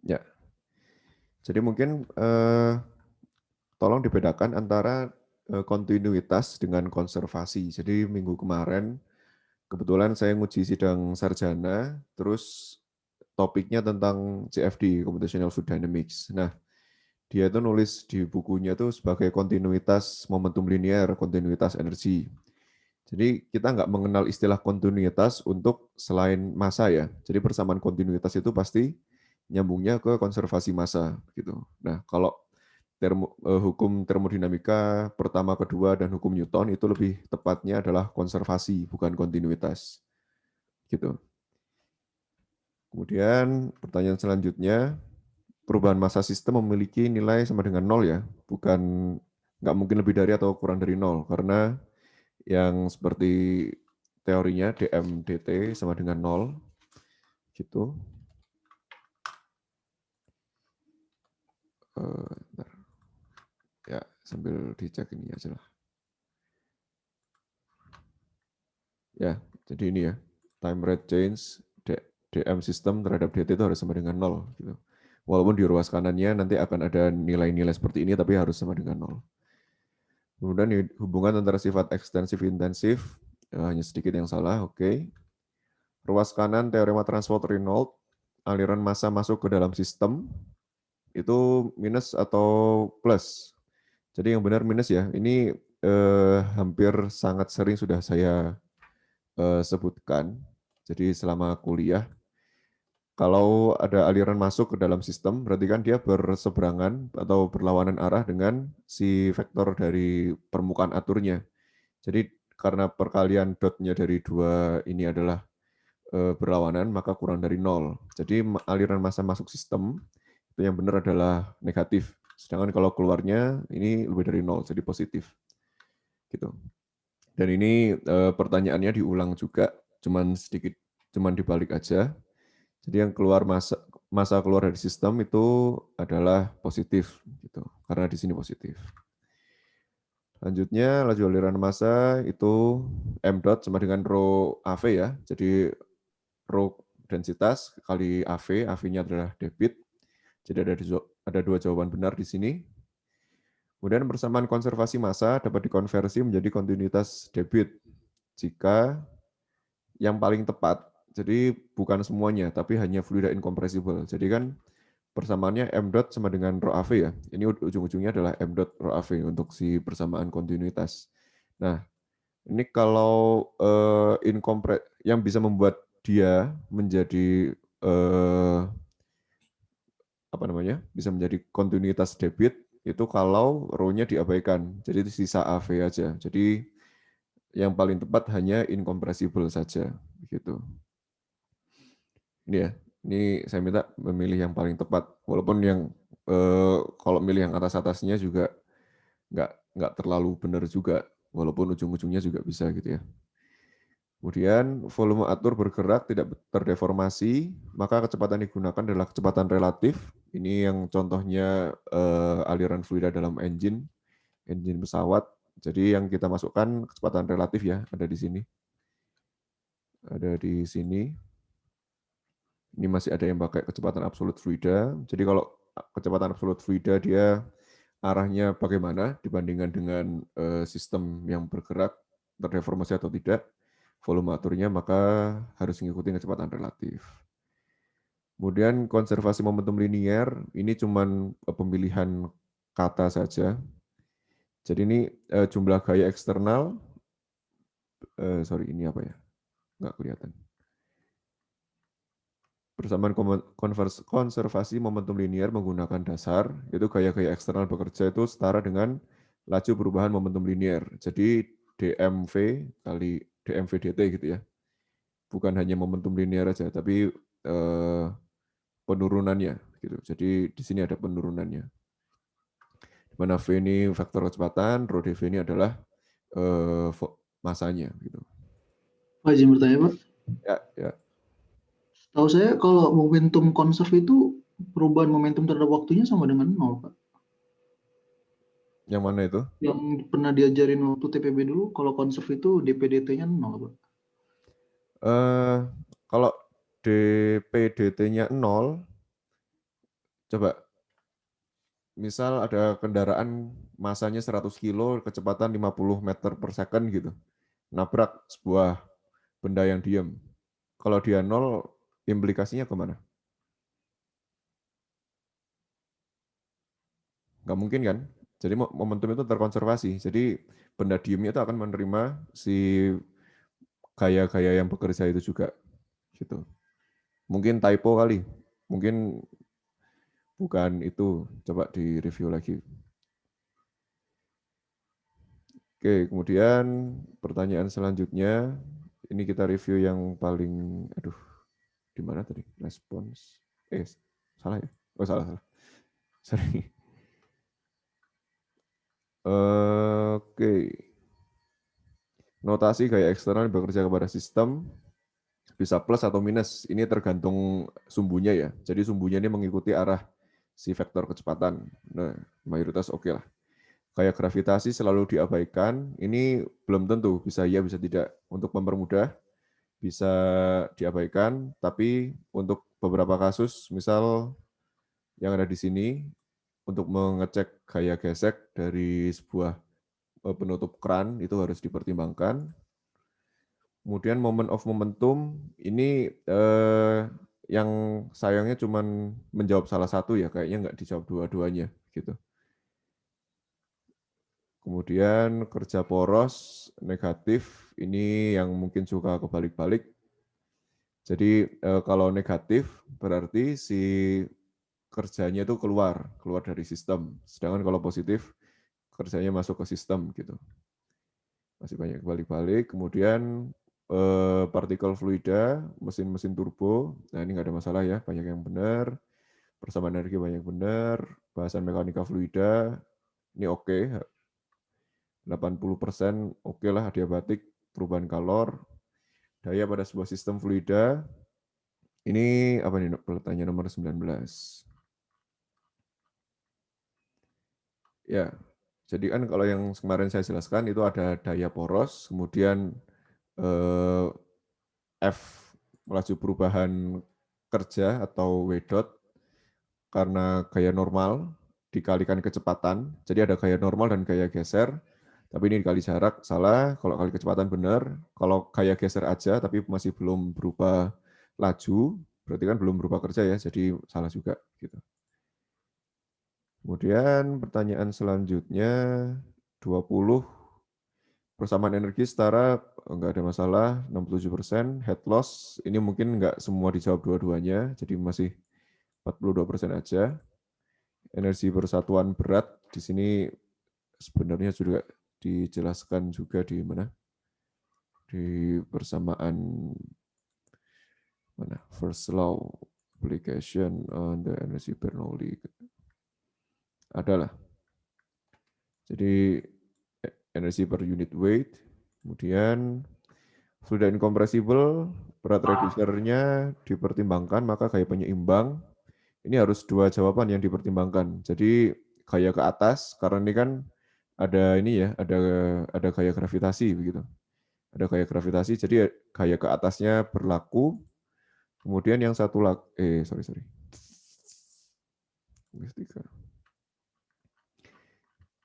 Ya, jadi mungkin tolong dibedakan antara kontinuitas dengan konservasi. Jadi minggu kemarin kebetulan saya nguji sidang sarjana, terus topiknya tentang CFD, Computational Fluid Dynamics. Nah, dia itu nulis di bukunya itu sebagai kontinuitas momentum linear, kontinuitas energi. Jadi kita nggak mengenal istilah kontinuitas untuk selain massa ya. Jadi persamaan kontinuitas itu pasti nyambungnya ke konservasi massa gitu. Nah, kalau hukum termodinamika pertama, kedua, dan hukum Newton itu lebih tepatnya adalah konservasi, bukan kontinuitas. Gitu. Kemudian pertanyaan selanjutnya, perubahan massa sistem memiliki nilai sama dengan 0 ya, bukan nggak mungkin lebih dari atau kurang dari 0, karena yang seperti teorinya dm dt sama dengan 0, gitu. Bentar. Ya, sambil dicek ini aja lah. Ya, jadi ini ya, time rate change dm sistem terhadap dt itu harus sama dengan 0. Gitu. Walaupun di ruas kanannya nanti akan ada nilai-nilai seperti ini, tapi harus sama dengan 0. Kemudian hubungan antara sifat ekstensif intensif, hanya sedikit yang salah, oke. Ruas kanan teorema Transworth-Reynolds, aliran massa masuk ke dalam sistem, itu minus atau plus. Jadi yang benar minus ya, ini hampir sangat sering sudah saya sebutkan. Jadi selama kuliah, kalau ada aliran masuk ke dalam sistem, berarti kan dia berseberangan atau berlawanan arah dengan si vektor dari permukaan aturnya. Jadi karena perkalian dotnya dari dua ini adalah berlawanan, maka kurang dari 0. Jadi aliran massa masuk sistem, itu yang benar adalah negatif. Sedangkan kalau keluarnya ini lebih dari 0, jadi positif. Gitu. Dan ini pertanyaannya diulang juga, cuman dibalik aja. Jadi yang keluar massa keluar dari sistem itu adalah positif, gitu. Karena di sini positif. Selanjutnya laju aliran massa itu m dot sama dengan rho AV ya. Jadi rho densitas kali AV, AV-nya adalah debit. Jadi ada dua jawaban benar di sini. Kemudian persamaan konservasi massa dapat dikonversi menjadi kontinuitas debit jika yang paling tepat, jadi bukan semuanya, tapi hanya fluida incompressible. Jadi kan persamaannya m dot sama dengan rho AV ya. Ini ujung-ujungnya adalah m dot rho AV untuk si persamaan kontinuitas. Nah, ini kalau yang bisa membuat dia menjadi apa namanya? Bisa menjadi kontinuitas debit itu kalau rho-nya diabaikan. Jadi sisa AV aja. Jadi yang paling tepat hanya incompressible saja gitu. Ini ya. Ini saya minta memilih yang paling tepat. Walaupun yang kalau milih yang atas-atasnya juga nggak terlalu benar juga. Walaupun ujung-ujungnya juga bisa gitu ya. Kemudian volume atur bergerak tidak terdeformasi, maka kecepatan digunakan adalah kecepatan relatif. Ini yang contohnya aliran fluida dalam engine pesawat. Jadi yang kita masukkan kecepatan relatif ya, ada di sini. Ada di sini. Ini masih ada yang pakai kecepatan absolut fluida. Jadi kalau kecepatan absolut fluida dia arahnya bagaimana dibandingkan dengan sistem yang bergerak, terdeformasi atau tidak, volume aturnya maka harus mengikuti kecepatan relatif. Kemudian konservasi momentum linier, ini cuman pemilihan kata saja. Jadi ini jumlah gaya eksternal, sorry ini apa ya? Nggak kelihatan. Persamaan konservasi momentum linier menggunakan dasar, itu gaya-gaya eksternal bekerja itu setara dengan laju perubahan momentum linier. Jadi dmv kali dmv dt gitu ya. Bukan hanya momentum linier aja, tapi penurunannya gitu. Jadi di sini ada penurunannya. Di mana v ini vektor kecepatan, rho dv ini adalah masanya gitu. Pak, izin bertanya, Pak. Ya, ya. Tahu saya kalau momentum konserv itu perubahan momentum terhadap waktunya sama dengan 0, Pak. Yang mana itu? Yang pernah diajarin waktu TPB dulu, kalau konserv itu dp/dt-nya 0, Pak. Kalau dp/dt-nya 0, Coba, misal ada kendaraan masanya 100 kilo, kecepatan 50 meter per second gitu, nabrak sebuah benda yang diem. Kalau dia nol, implikasinya kemana? Nggak mungkin kan? Jadi momentum itu terkonservasi. Jadi benda diemnya itu akan menerima si gaya-gaya yang bekerja itu juga. Gitu. Mungkin typo kali. Mungkin bukan itu. Coba di-review lagi. Oke, kemudian pertanyaan selanjutnya. Ini kita review yang paling, aduh, di mana tadi? Respons. Salah ya? Oh, salah. Sorry. Oke. Notasi gaya eksternal bekerja kepada sistem bisa plus atau minus. Ini tergantung sumbunya ya. Jadi sumbunya ini mengikuti arah si vektor kecepatan. Nah, mayoritas oke lah. Kayak gravitasi selalu diabaikan. Ini belum tentu, bisa iya, bisa tidak. Untuk mempermudah, bisa diabaikan. Tapi untuk beberapa kasus, misal yang ada di sini, untuk mengecek gaya gesek dari sebuah penutup kran, itu harus dipertimbangkan. Kemudian moment of momentum ini yang sayangnya cuma menjawab salah satu ya, kayaknya nggak dijawab dua-duanya gitu. Kemudian kerja poros negatif ini yang mungkin suka kebalik-balik. Jadi kalau negatif berarti si kerjanya itu keluar dari sistem. Sedangkan kalau positif kerjanya masuk ke sistem gitu. Masih banyak balik-balik. Kemudian partikel fluida, mesin-mesin turbo. Nah ini nggak ada masalah ya, banyak yang benar. Persamaan energi banyak benar. Bahasan mekanika fluida, ini oke. 80% oke lah, adiabatik, perubahan kalor. Daya pada sebuah sistem fluida. Ini apa nih pertanyaan nomor 19. Ya, jadi kan kalau yang kemarin saya jelaskan itu ada daya poros, kemudian F melaju perubahan kerja atau W dot karena gaya normal dikalikan kecepatan. Jadi ada gaya normal dan gaya geser. Tapi ini dikali jarak, salah. Kalau kali kecepatan benar. Kalau gaya geser aja tapi masih belum berupa laju, berarti kan belum berupa kerja ya, jadi salah juga. Gitu. Kemudian pertanyaan selanjutnya, 20. Persamaan energi setara, enggak ada masalah, 67%. Head loss, ini mungkin enggak semua dijawab dua-duanya, jadi masih 42% aja. Energi persatuan berat, di sini sebenarnya juga dijelaskan juga di mana? Di persamaan mana? First law application on the energy Bernoulli. Adalah. Jadi energi per unit weight, kemudian fluid incompressible, berat reducernya dipertimbangkan, maka gaya penyeimbang. Ini harus dua jawaban yang dipertimbangkan. Jadi gaya ke atas, karena ini kan ada ini ya, ada gaya gravitasi begitu. Ada gaya gravitasi, jadi gaya ke atasnya berlaku. Kemudian yang satu lagi, sorry.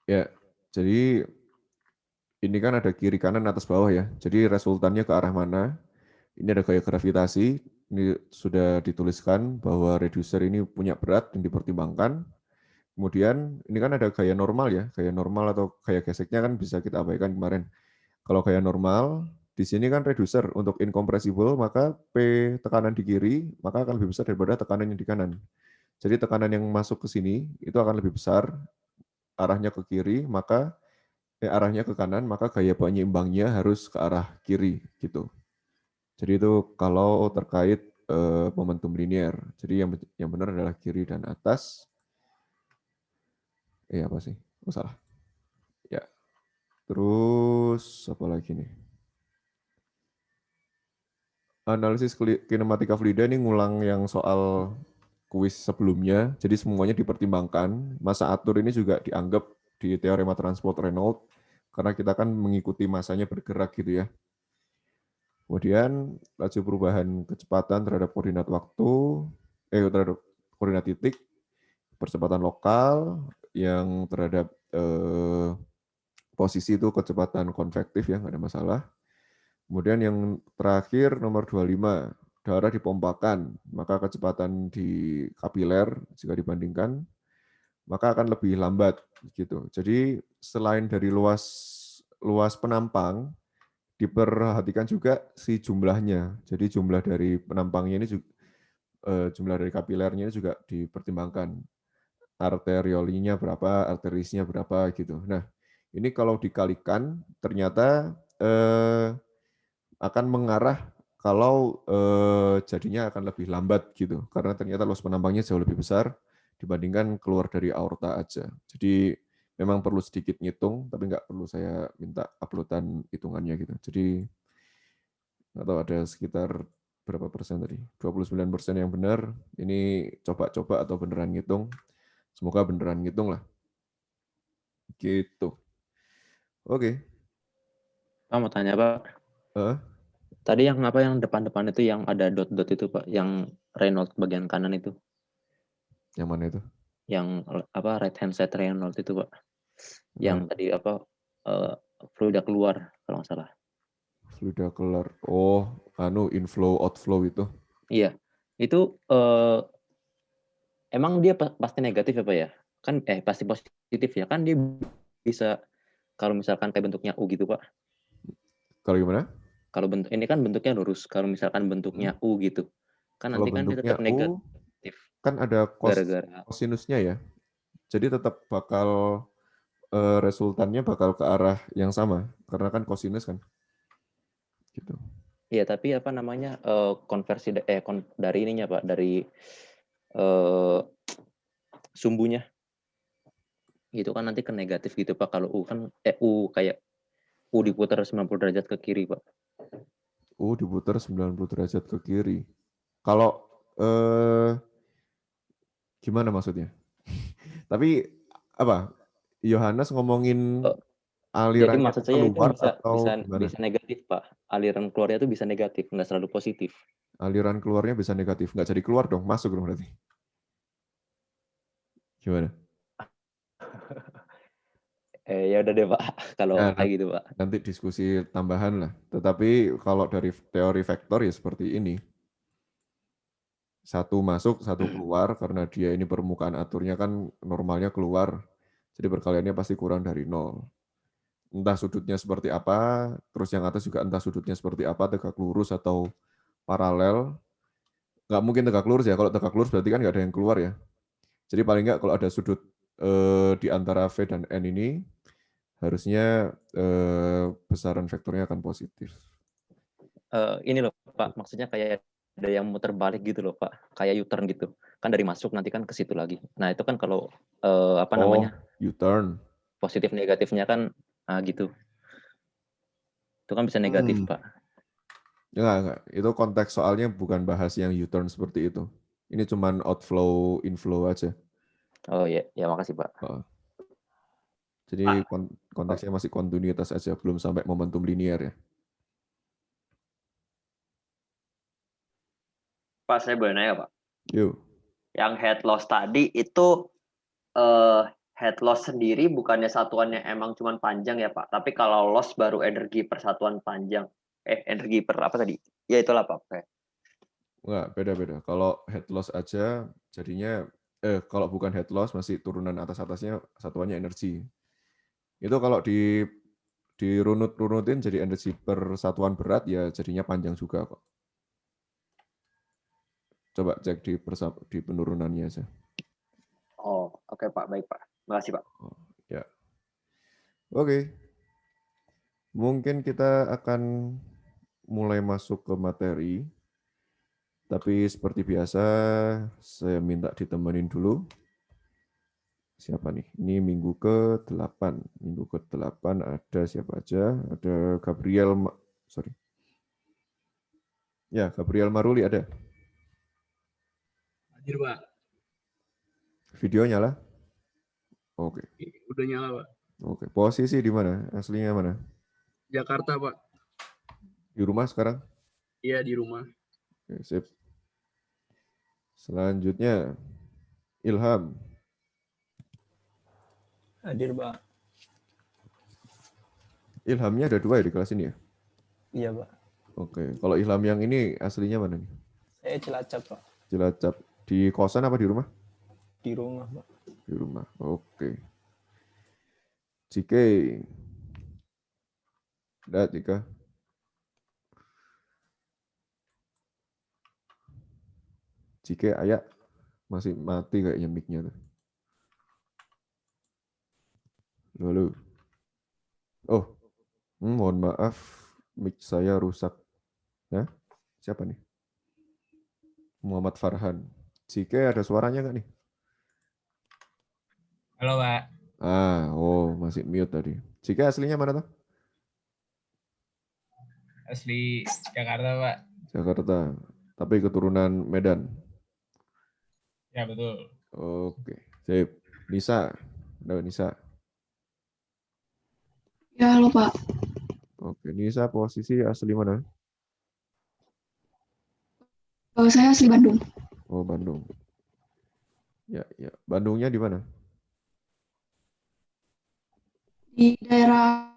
Ya, jadi ini kan ada kiri kanan atas bawah ya. Jadi resultannya ke arah mana? Ini ada gaya gravitasi. Ini sudah dituliskan bahwa reducer ini punya berat yang dipertimbangkan. Kemudian ini kan ada gaya normal ya. Gaya normal atau gaya geseknya kan bisa kita abaikan kemarin. Kalau gaya normal, di sini kan reducer untuk incompressible, maka P tekanan di kiri, maka akan lebih besar daripada tekanan yang di kanan. Jadi tekanan yang masuk ke sini itu akan lebih besar, arahnya ke kiri, maka arahnya ke kanan, maka gaya penyeimbangnya harus ke arah kiri gitu. Jadi itu kalau terkait momentum linear. Jadi yang benar adalah kiri dan atas. Apa sih? Oh, salah. Ya. Terus apa lagi nih? Analisis kinematika fluida ini ngulang yang soal kuis sebelumnya. Jadi semuanya dipertimbangkan. Massa atur ini juga dianggap di teorema transport Reynolds karena kita kan mengikuti masanya bergerak gitu ya. Kemudian laju perubahan kecepatan terhadap koordinat waktu, terhadap koordinat titik. percepatan lokal yang terhadap posisi itu kecepatan konvektif ya, nggak ada masalah. Kemudian yang terakhir nomor 25, darah dipompakan, maka kecepatan di kapiler jika dibandingkan maka akan lebih lambat gitu. Jadi selain dari luas penampang, diperhatikan juga si jumlahnya. Jadi jumlah dari penampangnya ini juga, jumlah dari kapilernya ini juga dipertimbangkan. Arteriolinya berapa, arterisnya berapa gitu. Nah, ini kalau dikalikan ternyata akan mengarah kalau jadinya akan lebih lambat gitu. Karena ternyata luas penampangnya jauh lebih besar dibandingkan keluar dari aorta aja. Jadi memang perlu sedikit ngitung, tapi nggak perlu saya minta uploadan hitungannya gitu. Jadi nggak tahu ada sekitar berapa persen tadi? 29% yang benar. Ini coba-coba atau beneran ngitung. Semoga beneran ngitung lah. Gitu. Oke. Pak mau tanya Pak. Tadi yang apa yang depan-depan itu yang ada dot-dot itu Pak, yang Reynolds bagian kanan itu. Yang mana itu? Yang apa right hand side Reynolds itu Pak. Yang tadi apa fluida keluar kalau nggak salah. Fluida keluar. Oh, inflow outflow itu. Iya. Itu emang dia pasti negatif ya Pak ya? Kan pasti positif ya. Kan dia bisa kalau misalkan kayak bentuknya U gitu Pak. Kalau gimana? Kalau bentuk ini kan bentuknya lurus. Kalau misalkan bentuknya U gitu, kan Kalau nanti kan dia bentuknya tetap U, negatif. kan ada Gara-gara kosinusnya ya. Jadi tetap bakal resultannya bakal ke arah yang sama karena kan kosinus kan. Gitu. iya, tapi apa namanya konversi dari ininya Pak, dari sumbunya gitu kan nanti ke negatif gitu Pak. Kalau U kan U kayak U diputar 90 derajat ke kiri Pak. U diputar 90 derajat ke kiri. Kalau gimana maksudnya? Tapi apa? Yohanes ngomongin Jadi alirannya maksud saya itu keluar bisa atau gimana? bisa negatif Pak. Aliran keluarnya itu bisa negatif, nggak selalu positif. Aliran keluarnya bisa negatif, nggak jadi keluar dong, masuk dong berarti. Gimana? Ya udah deh Pak, kalau Nah, kayak gitu Pak. nanti diskusi tambahan lah. Tetapi kalau dari teori vektor ya seperti ini. Satu masuk, satu keluar, karena dia ini permukaan aturnya kan normalnya keluar. Jadi perkaliannya pasti kurang dari 0. Entah sudutnya seperti apa, terus yang atas juga entah sudutnya seperti apa, tegak lurus atau paralel. Nggak mungkin tegak lurus ya, kalau tegak lurus berarti kan nggak ada yang keluar ya. Jadi paling nggak kalau ada sudut di antara V dan N ini, harusnya besaran vektornya akan positif. Ini loh Pak, maksudnya kayak ada yang muter balik gitu loh Pak, kayak U-turn gitu. Kan dari masuk nanti kan ke situ lagi. Nah itu kan kalau apa namanya U-turn. positif negatifnya kan gitu. Itu kan bisa negatif Pak. Enggak. Itu konteks soalnya bukan bahas yang U-turn seperti itu. Ini cuman outflow, inflow aja. Oh ya, ya makasih Pak. Jadi konteksnya masih kontinuitas aja, belum sampai momentum linear ya. Pak, saya boleh nanya Pak? Yuk. Yang head loss tadi itu head loss sendiri bukannya satuannya emang cuman panjang ya Pak? Tapi kalau loss baru energi per satuan panjang. Energi per apa tadi? Ya itulah Pak. Okay. Enggak, beda-beda. Kalau head loss aja jadinya kalau bukan head loss masih turunan atas-atasnya satuannya energi. Itu kalau dirunut-runutin jadi energi per satuan berat ya jadinya panjang juga kok. Coba cek di penurunannya aja. Oh, oke Pak, baik Pak. Makasih Pak. Oh, ya. Oke. Mungkin kita akan mulai masuk ke materi. Tapi seperti biasa, saya minta ditemenin dulu. Siapa nih? Ini minggu ke-8. Minggu ke-8 ada siapa aja? Ada Gabriel, sorry. Ya, Gabriel Maruli ada. Hadir Pak. Video nyala? Oke. Udah nyala Pak. Oke. Posisi di mana? Aslinya mana? Jakarta Pak. Di rumah sekarang? Iya di rumah. Oke, sip. Selanjutnya, Ilham. Hadir, Pak. Ilhamnya ada 2 ya di kelas ini ya? Iya, Pak. Oke, kalau Ilham yang ini aslinya mana nih? Saya Cilacap, Pak. Cilacap. Di kosan apa di rumah? Di rumah, Pak. Di rumah. Oke. Cike. Udah, Cika. Cike, ayak. Masih mati kayaknya mic-nya tuh. Lalu. Oh, mohon maaf. Mic saya rusak. Ya? Siapa nih? Muhammad Farhan. Cike ada suaranya nggak nih? Halo, Pak. Masih mute tadi. Cike aslinya mana tuh? Asli Jakarta, Pak. Jakarta. Tapi keturunan Medan. Ya, betul. Oke. Sip. Nisa. Ada Nisa. Ya, halo Pak. Oke, Nisa posisi asli mana? Saya asli Bandung. Oh, Bandung. Ya, ya. Bandungnya di mana? Di daerah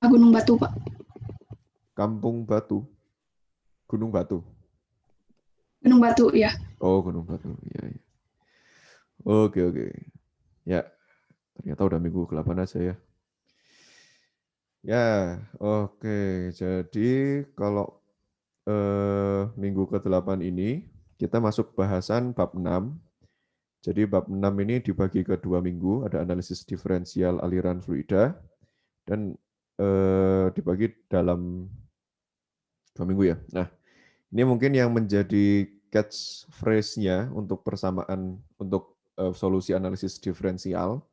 Gunung Batu, Pak. Kampung Batu. Gunung Batu. Gunung Batu, ya. Oh, Gunung Batu. Iya, iya. Oke, oke. Ya, ternyata udah minggu ke-8 aja ya. Ya, oke. Jadi kalau minggu ke-8 ini kita masuk bahasan bab 6. Jadi bab 6 ini dibagi ke 2 minggu, ada analisis diferensial aliran fluida dan dibagi dalam 2 minggu ya. Nah, ini mungkin yang menjadi catch phrase-nya untuk persamaan untuk solusi analisis diferensial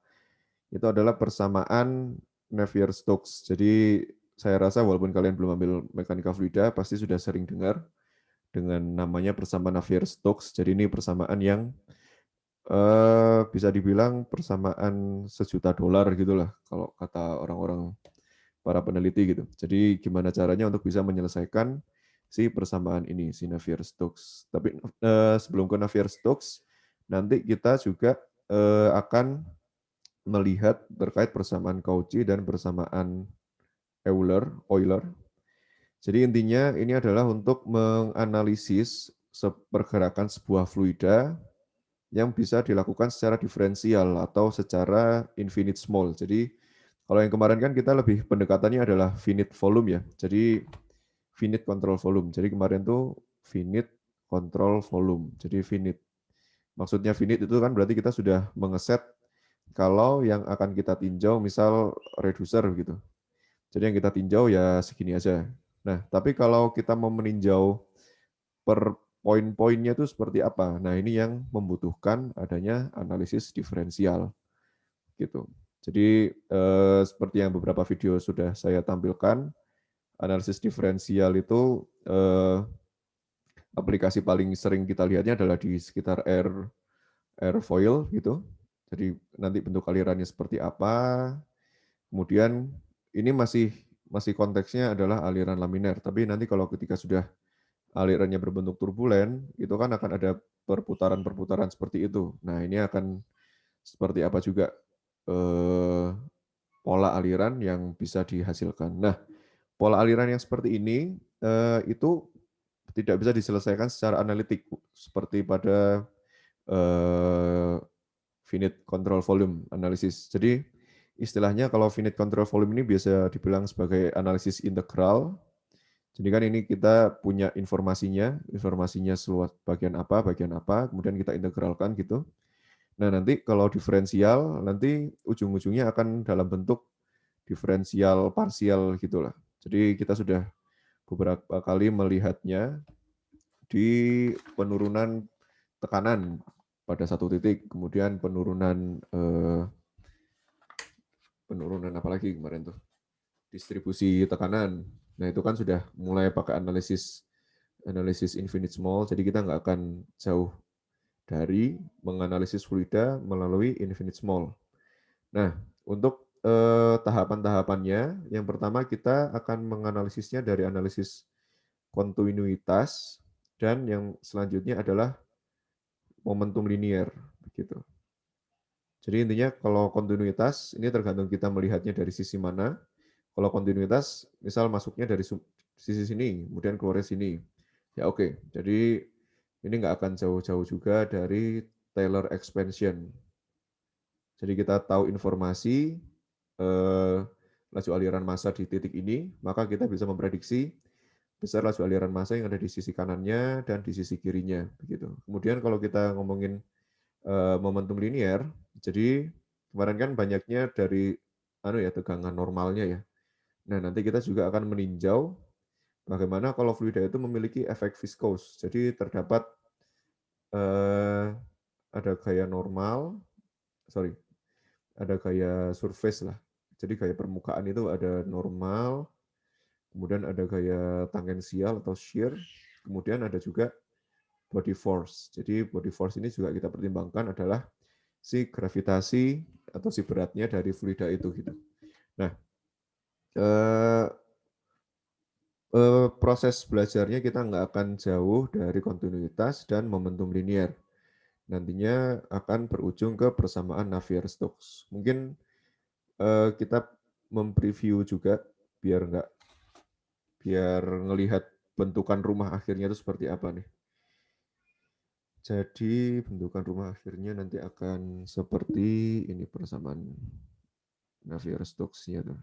itu adalah persamaan Navier-Stokes. Jadi saya rasa walaupun kalian belum ambil mekanika fluida pasti sudah sering dengar dengan namanya persamaan Navier-Stokes. Jadi ini persamaan yang bisa dibilang persamaan $1.000.000 gitulah kalau kata orang-orang para peneliti gitu. Jadi gimana caranya untuk bisa menyelesaikan si persamaan ini, si Navier-Stokes. Tapi sebelum ke Navier-Stokes, nanti kita juga akan melihat terkait persamaan Cauchy dan persamaan Euler. Jadi intinya ini adalah untuk menganalisis pergerakan sebuah fluida yang bisa dilakukan secara diferensial atau secara infinite small. Jadi kalau yang kemarin kan kita lebih pendekatannya adalah finite volume ya. Jadi finite control volume. Jadi kemarin tuh finite control volume. Jadi finite. Maksudnya finite itu kan berarti kita sudah mengeset kalau yang akan kita tinjau misal reducer gitu. Jadi yang kita tinjau ya segini aja. Nah, tapi kalau kita mau meninjau per poin-poinnya itu seperti apa? Nah, ini yang membutuhkan adanya analisis diferensial gitu. Jadi seperti yang beberapa video sudah saya tampilkan, analisis diferensial itu aplikasi paling sering kita lihatnya adalah di sekitar airfoil gitu. Jadi nanti bentuk alirannya seperti apa. Kemudian ini masih konteksnya adalah aliran laminar, tapi nanti kalau ketika sudah alirannya berbentuk turbulen, itu kan akan ada perputaran-perputaran seperti itu. Nah, ini akan seperti apa juga pola aliran yang bisa dihasilkan. Nah, pola aliran yang seperti ini itu tidak bisa diselesaikan secara analitik seperti pada finite control volume analisis. Jadi istilahnya kalau finite control volume ini biasa dibilang sebagai analisis integral. Jadi kan ini kita punya informasinya seluas bagian apa, kemudian kita integralkan gitu. Nah, nanti kalau diferensial, nanti ujung-ujungnya akan dalam bentuk diferensial parsial gitulah. Jadi kita sudah beberapa kali melihatnya di penurunan tekanan pada satu titik, kemudian penurunan apa lagi kemarin tuh? Distribusi tekanan. Nah, itu kan sudah mulai pakai analisis infinite small, jadi kita nggak akan jauh dari menganalisis fluida melalui infinite small. Nah, untuk tahapan-tahapannya, yang pertama kita akan menganalisisnya dari analisis kontinuitas, dan yang selanjutnya adalah momentum linier. Begitu. Jadi intinya kalau kontinuitas ini tergantung kita melihatnya dari sisi mana. Kalau kontinuitas, misal masuknya dari sisi sini, kemudian keluar sini. Ya oke, jadi ini nggak akan jauh-jauh juga dari Taylor expansion. Jadi kita tahu informasi laju aliran massa di titik ini, maka kita bisa memprediksi besar laju aliran massa yang ada di sisi kanannya dan di sisi kirinya. Begitu. Kemudian kalau kita ngomongin momentum linear, jadi kemarin kan banyaknya dari tegangan normalnya ya. Nah, nanti kita juga akan meninjau bagaimana kalau fluida itu memiliki efek viskos. Jadi terdapat ada gaya normal, ada gaya surface lah. Jadi gaya permukaan itu ada normal, kemudian ada gaya tangensial atau shear, kemudian ada juga body force. Jadi body force ini juga kita pertimbangkan adalah si gravitasi atau si beratnya dari fluida itu gitu. Nah, proses belajarnya kita nggak akan jauh dari kontinuitas dan momentum linear. Nantinya akan berujung ke persamaan Navier-Stokes. Mungkin kita mempreview juga biar ngelihat bentukan rumah akhirnya itu seperti apa nih. Jadi bentukan rumah akhirnya nanti akan seperti ini persamaan Navier-Stokes-nya tuh.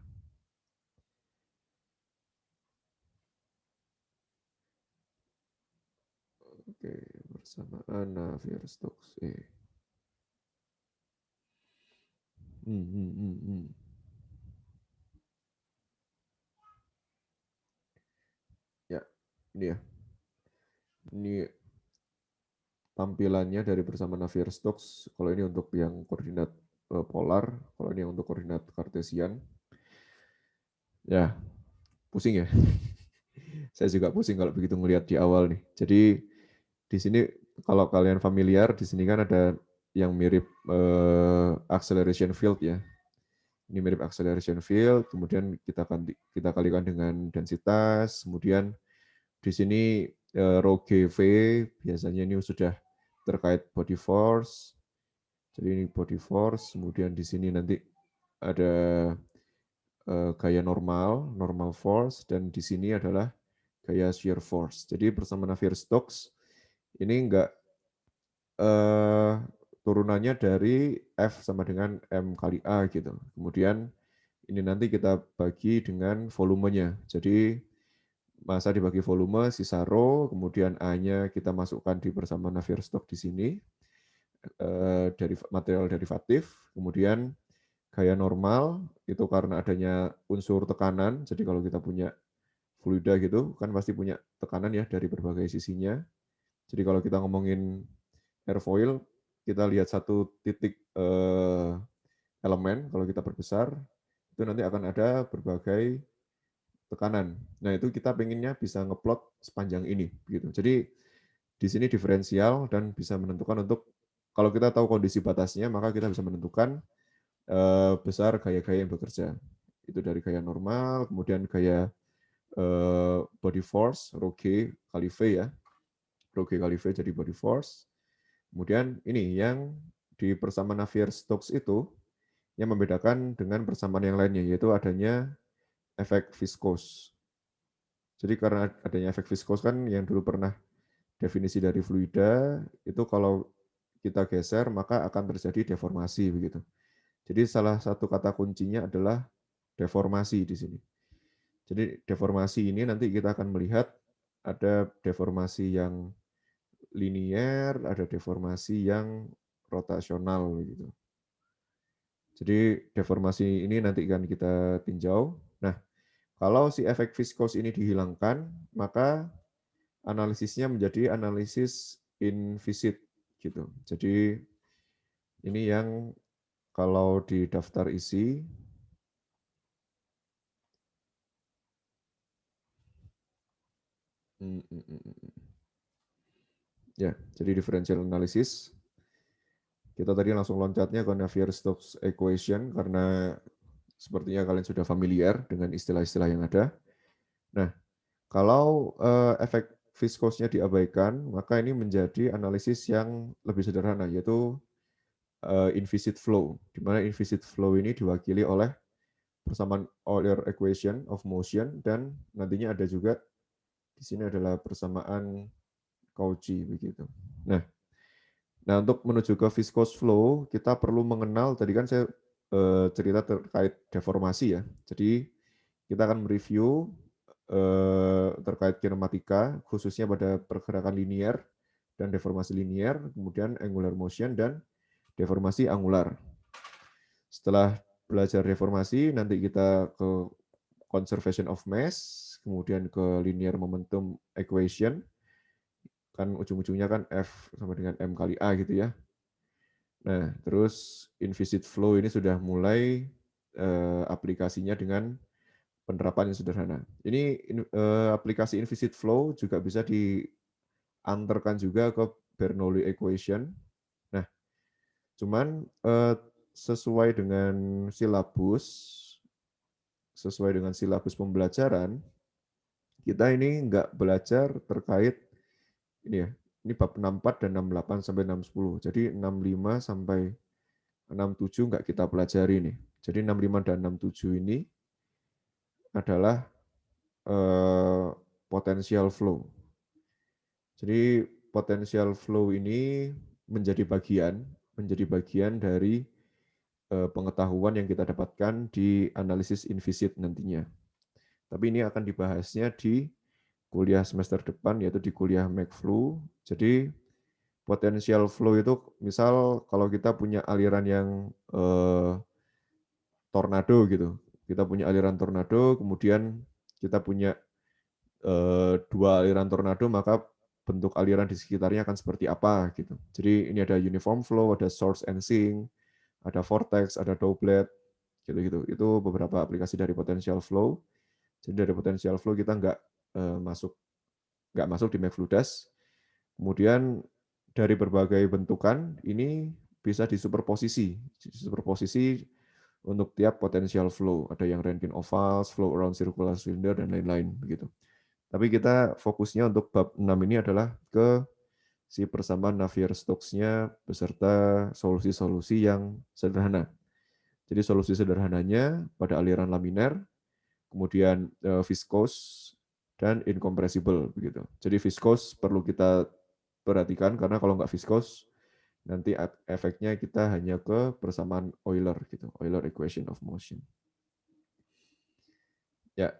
Oke, persamaan Navier-Stokes. Ya, ini ya. Ini tampilannya dari bersama Navier-Stokes. Kalau ini untuk yang koordinat polar, kalau ini yang untuk koordinat kartesian. Ya, pusing ya. Saya juga pusing kalau begitu ngelihat di awal nih. Jadi di sini kalau kalian familiar, di sini kan ada yang mirip acceleration field ya. Ini mirip acceleration field, kemudian kita kalikan dengan densitas, kemudian di sini rho GV biasanya ini sudah terkait body force. Jadi ini body force, kemudian di sini nanti ada gaya normal force, dan di sini adalah gaya shear force. Jadi bersama Navier-Stokes ini enggak turunannya dari F sama dengan M kali A gitu. Kemudian ini nanti kita bagi dengan volumenya. Jadi massa dibagi volume, sisa rho, kemudian A-nya kita masukkan di bersama Navier-Stokes di sini, dari material derivatif, kemudian gaya normal, itu karena adanya unsur tekanan, jadi kalau kita punya fluida gitu, kan pasti punya tekanan ya dari berbagai sisinya. Jadi kalau kita ngomongin airfoil, kita lihat satu titik elemen, kalau kita perbesar, itu nanti akan ada berbagai tekanan. Nah, itu kita pengennya bisa ngeplot sepanjang ini gitu. Jadi di sini diferensial dan bisa menentukan untuk kalau kita tahu kondisi batasnya, maka kita bisa menentukan besar gaya-gaya yang bekerja. Itu dari gaya normal, kemudian gaya body force, rho G kali V ya. Rho G kali V jadi body force. Kemudian ini yang di persamaan Navier-Stokes itu yang membedakan dengan persamaan yang lainnya, yaitu adanya efek viskos. Jadi karena adanya efek viskos kan yang dulu pernah definisi dari fluida, itu kalau kita geser maka akan terjadi deformasi begitu. Jadi salah satu kata kuncinya adalah deformasi di sini. Jadi deformasi ini nanti kita akan melihat ada deformasi yang linier, ada deformasi yang rotasional begitu. Jadi deformasi ini nanti akan kita tinjau. Nah, kalau si efek viskos ini dihilangkan, maka analisisnya menjadi analisis invisit gitu. Jadi ini yang kalau di daftar isi ya, jadi differential analysis. Kita tadi langsung loncatnya ke Navier-Stokes equation karena sepertinya kalian sudah familiar dengan istilah-istilah yang ada. Nah, kalau efek viskosnya diabaikan, maka ini menjadi analisis yang lebih sederhana, yaitu inviscid flow, di mana inviscid flow ini diwakili oleh persamaan Euler equation of motion, dan nantinya ada juga di sini adalah persamaan Cauchy begitu. Nah, untuk menuju ke viscous flow kita perlu mengenal, tadi kan saya cerita terkait deformasi ya. Jadi kita akan mereview terkait kinematika, khususnya pada pergerakan linear dan deformasi linear, kemudian angular motion dan deformasi angular. Setelah belajar deformasi, nanti kita ke conservation of mass, kemudian ke linear momentum equation, kan ujung-ujungnya kan F sama dengan M kali A gitu ya. Nah, terus inviscid flow ini sudah mulai aplikasinya dengan penerapan yang sederhana. Ini aplikasi inviscid flow juga bisa diantarkan juga ke Bernoulli equation. Nah, cuman sesuai dengan silabus pembelajaran, kita ini nggak belajar terkait ini ya. Ini bab 64 dan 68 sampai 610. Jadi 65 sampai 67 nggak kita pelajari nih. Jadi 65 dan 67 ini adalah potential flow. Jadi potential flow ini menjadi bagian dari pengetahuan yang kita dapatkan di analisis inviscid nantinya. Tapi ini akan dibahasnya di kuliah semester depan, yaitu di kuliah McFlow. Jadi potential flow itu misal kalau kita punya aliran yang tornado gitu. Kita punya aliran tornado, kemudian kita punya dua aliran tornado, maka bentuk aliran di sekitarnya akan seperti apa gitu. Jadi ini ada uniform flow, ada source and sink, ada vortex, ada doublet, gitu-gitu. Itu beberapa aplikasi dari potential flow. Jadi dari potential flow kita nggak masuk di McFludas. Kemudian dari berbagai bentukan ini bisa disuperposisi untuk tiap potential flow. Ada yang Rankine ovals, flow around circular cylinder, dan lain-lain begitu. Tapi kita fokusnya untuk bab 6 ini adalah ke si persamaan Navier-Stokesnya beserta solusi-solusi yang sederhana. Jadi solusi sederhananya pada aliran laminar, kemudian viscous dan incompressible begitu. Jadi viscous perlu kita perhatikan karena kalau nggak viscous nanti efeknya kita hanya ke persamaan Euler gitu, Euler equation of motion. Ya.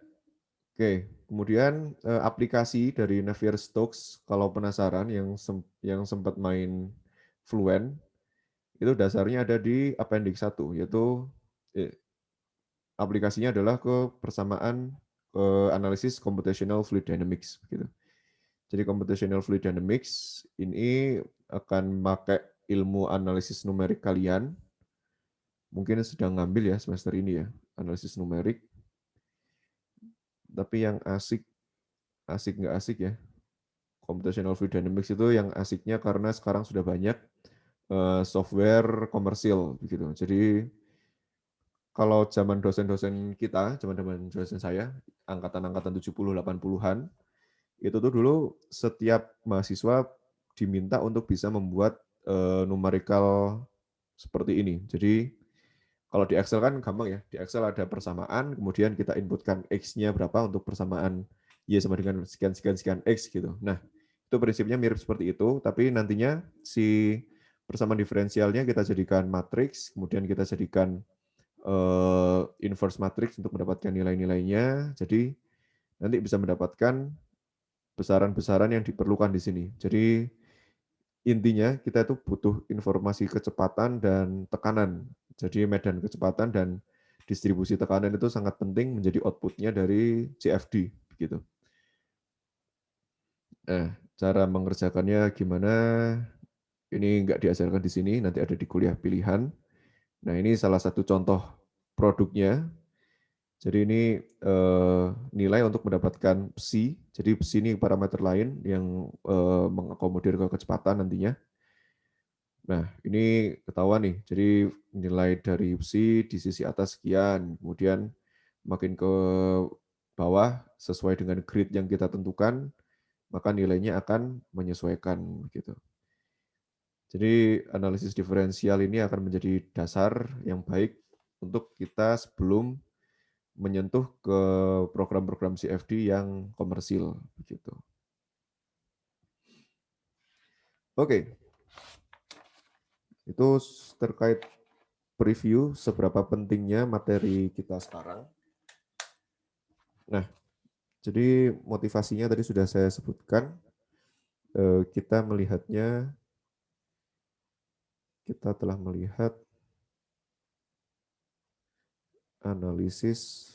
Oke, kemudian aplikasi dari Navier-Stokes kalau penasaran yang sempat main Fluent itu dasarnya ada di appendix 1, yaitu aplikasinya adalah ke persamaan analisis computational fluid dynamics gitu. Jadi computational fluid dynamics ini akan pakai ilmu analisis numerik kalian. Mungkin sedang ngambil ya semester ini ya, analisis numerik. Tapi yang asik nggak asik ya. Computational fluid dynamics itu yang asiknya karena sekarang sudah banyak software komersil begitu. Jadi kalau zaman dosen-dosen kita, zaman dosen saya, angkatan 70 80-an, itu tuh dulu setiap mahasiswa diminta untuk bisa membuat numerical seperti ini. Jadi kalau di Excel kan gampang ya. Di Excel ada persamaan, kemudian kita inputkan X-nya berapa untuk persamaan Y sama dengan sekian X gitu. Nah, itu prinsipnya mirip seperti itu, tapi nantinya si persamaan diferensialnya kita jadikan matriks, kemudian kita jadikan inverse matrix untuk mendapatkan nilai-nilainya. Jadi nanti bisa mendapatkan besaran-besaran yang diperlukan di sini. Jadi intinya kita itu butuh informasi kecepatan dan tekanan. Jadi medan kecepatan dan distribusi tekanan itu sangat penting menjadi outputnya dari CFD begitu. Nah, cara mengerjakannya gimana? Ini nggak diajarkan di sini, nanti ada di kuliah pilihan. Nah, ini salah satu contoh produknya. Jadi ini nilai untuk mendapatkan psi. Jadi psi ini parameter lain yang mengakomodir ke kecepatan nantinya. Nah, ini ketahuan nih. Jadi nilai dari psi di sisi atas sekian, kemudian makin ke bawah sesuai dengan grid yang kita tentukan, maka nilainya akan menyesuaikan gitu. Jadi analisis diferensial ini akan menjadi dasar yang baik untuk kita sebelum menyentuh ke program-program CFD yang komersil begitu. Oke. Itu terkait preview seberapa pentingnya materi kita sekarang. Nah, jadi motivasinya tadi sudah saya sebutkan. Kita telah melihat analisis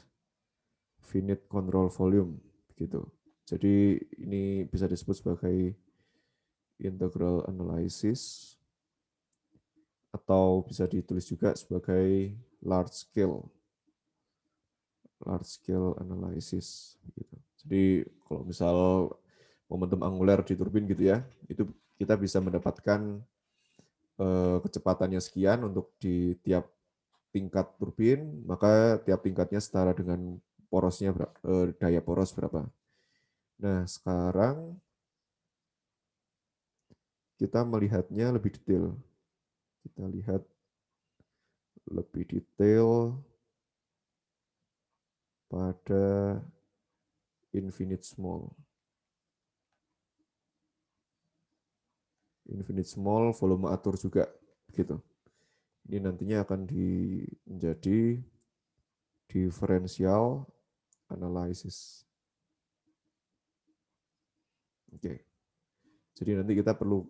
finite control volume gitu. Jadi ini bisa disebut sebagai integral analysis atau bisa ditulis juga sebagai large scale analysis gitu. Jadi kalau misal momentum angular di turbin gitu ya, itu kita bisa mendapatkan kecepatannya sekian untuk di tiap tingkat turbin, maka tiap tingkatnya setara dengan porosnya daya poros berapa. Nah, sekarang kita melihatnya lebih detail. Kita lihat lebih detail pada infinite small volume atur juga gitu. Ini nantinya akan menjadi differential analysis. Oke. Jadi nanti kita perlu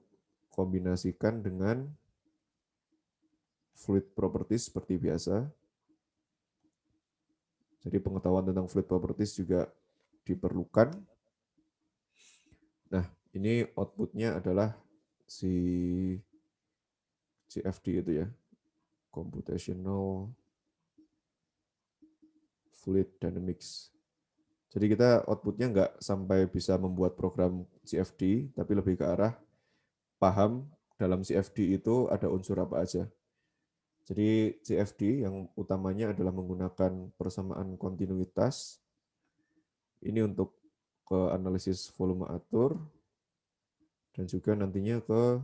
kombinasikan dengan fluid properties seperti biasa. Jadi pengetahuan tentang fluid properties juga diperlukan. Nah, ini outputnya adalah si CFD itu ya, Computational Fluid Dynamics. Jadi kita outputnya nggak sampai bisa membuat program CFD, tapi lebih ke arah paham dalam CFD itu ada unsur apa aja. Jadi CFD yang utamanya adalah menggunakan persamaan kontinuitas. Ini untuk ke analisis volume atur dan juga nantinya ke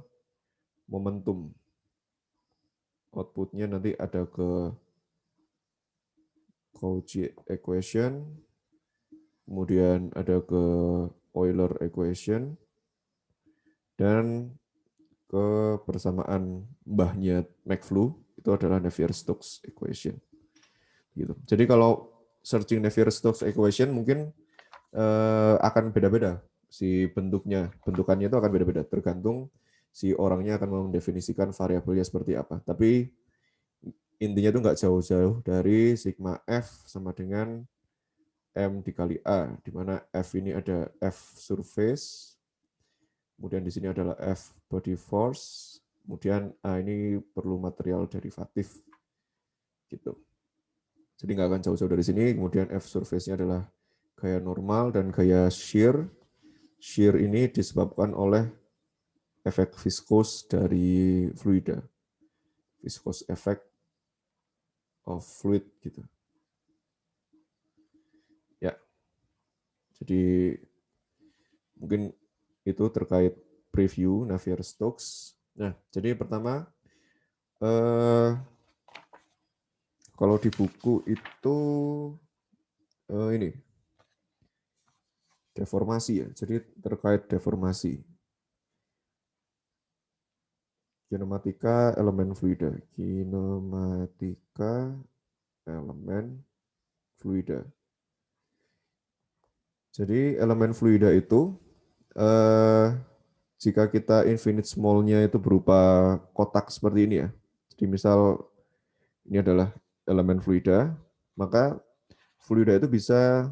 momentum. Outputnya nanti ada ke Cauchy equation, kemudian ada ke Euler equation, dan ke persamaan mbahnya McFlu itu adalah Navier-Stokes equation. Gitu. Jadi kalau searching Navier-Stokes equation mungkin akan beda-beda si bentukannya itu akan beda-beda tergantung si orangnya akan mendefinisikan variabelnya seperti apa. Tapi intinya itu nggak jauh-jauh dari sigma F sama dengan M dikali A, di mana F ini ada F surface, kemudian di sini adalah F body force, kemudian A ini perlu material derivatif. Gitu. Jadi nggak akan jauh-jauh dari sini, kemudian F surface-nya adalah gaya normal dan gaya shear. Shear ini disebabkan oleh efek viskos dari fluida. Viscous effect of fluid gitu. Ya. Jadi mungkin itu terkait preview Navier-Stokes. Nah, jadi pertama kalau di buku itu ini deformasi ya. Jadi terkait deformasi. Kinematika elemen fluida. Kinematika elemen fluida. Jadi elemen fluida itu jika kita infinite small-nya itu berupa kotak seperti ini ya. Jadi misal ini adalah elemen fluida, maka fluida itu bisa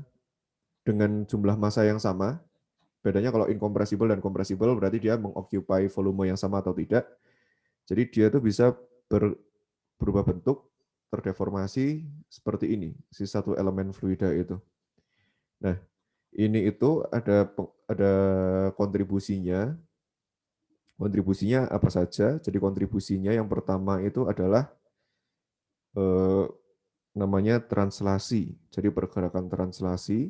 dengan jumlah massa yang sama. Bedanya kalau incompressible dan compressible berarti dia mengoccupy volume yang sama atau tidak. Jadi dia tuh bisa berubah bentuk, terdeformasi seperti ini, si satu elemen fluida itu. Nah, ini itu ada kontribusinya. Kontribusinya apa saja? Jadi kontribusinya yang pertama itu adalah namanya translasi. Jadi pergerakan translasi.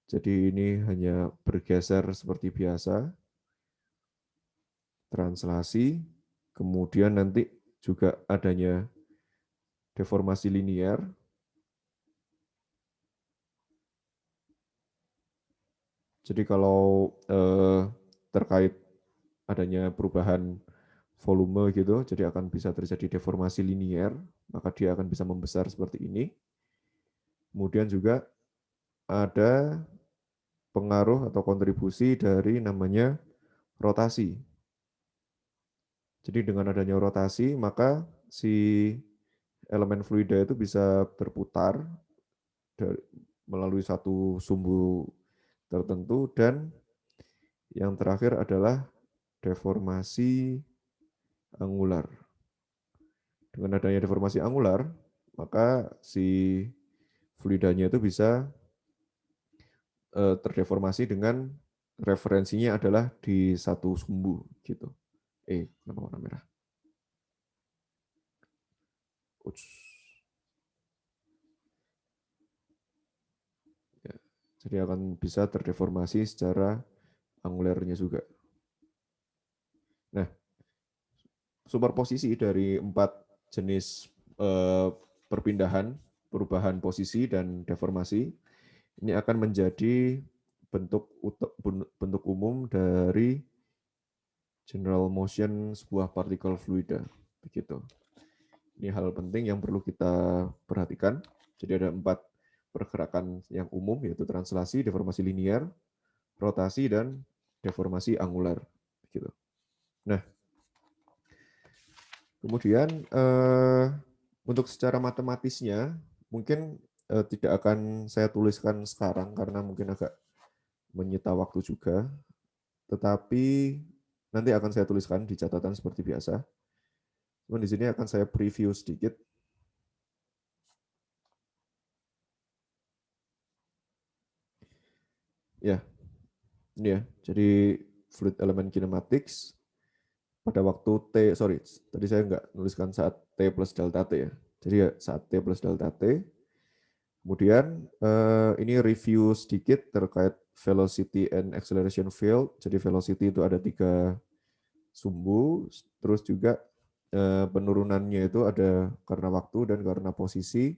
Jadi ini hanya bergeser seperti biasa. Translasi. Kemudian nanti juga adanya deformasi linier. Jadi kalau terkait adanya perubahan volume gitu, jadi akan bisa terjadi deformasi linier, maka dia akan bisa membesar seperti ini. Kemudian juga ada pengaruh atau kontribusi dari namanya rotasi. Jadi dengan adanya rotasi, maka si elemen fluida itu bisa berputar melalui satu sumbu tertentu, dan yang terakhir adalah deformasi angular. Dengan adanya deformasi angular, maka si fluidanya itu bisa terdeformasi dengan referensinya adalah di satu sumbu gitu. Kenapa warna merah? Uts. Ya, jadi akan bisa terdeformasi secara angulernya juga. Nah, superposisi dari 4 jenis perubahan posisi dan deformasi ini akan menjadi bentuk umum dari general motion sebuah partikel fluida, begitu. Ini hal penting yang perlu kita perhatikan. Jadi ada 4 pergerakan yang umum, yaitu translasi, deformasi linier, rotasi, dan deformasi angular. Gitu. Nah, kemudian untuk secara matematisnya mungkin tidak akan saya tuliskan sekarang karena mungkin agak menyita waktu juga, tetapi nanti akan saya tuliskan di catatan seperti biasa. Cuman di sini akan saya preview sedikit. Ya, ini ya. Jadi fluid element kinematics pada waktu tadi saya nggak nuliskan saat T plus delta T ya. Jadi ya saat T plus delta T. Kemudian ini review sedikit terkait velocity and acceleration field. Jadi velocity itu ada 3 sumbu, terus juga penurunannya itu ada karena waktu dan karena posisi.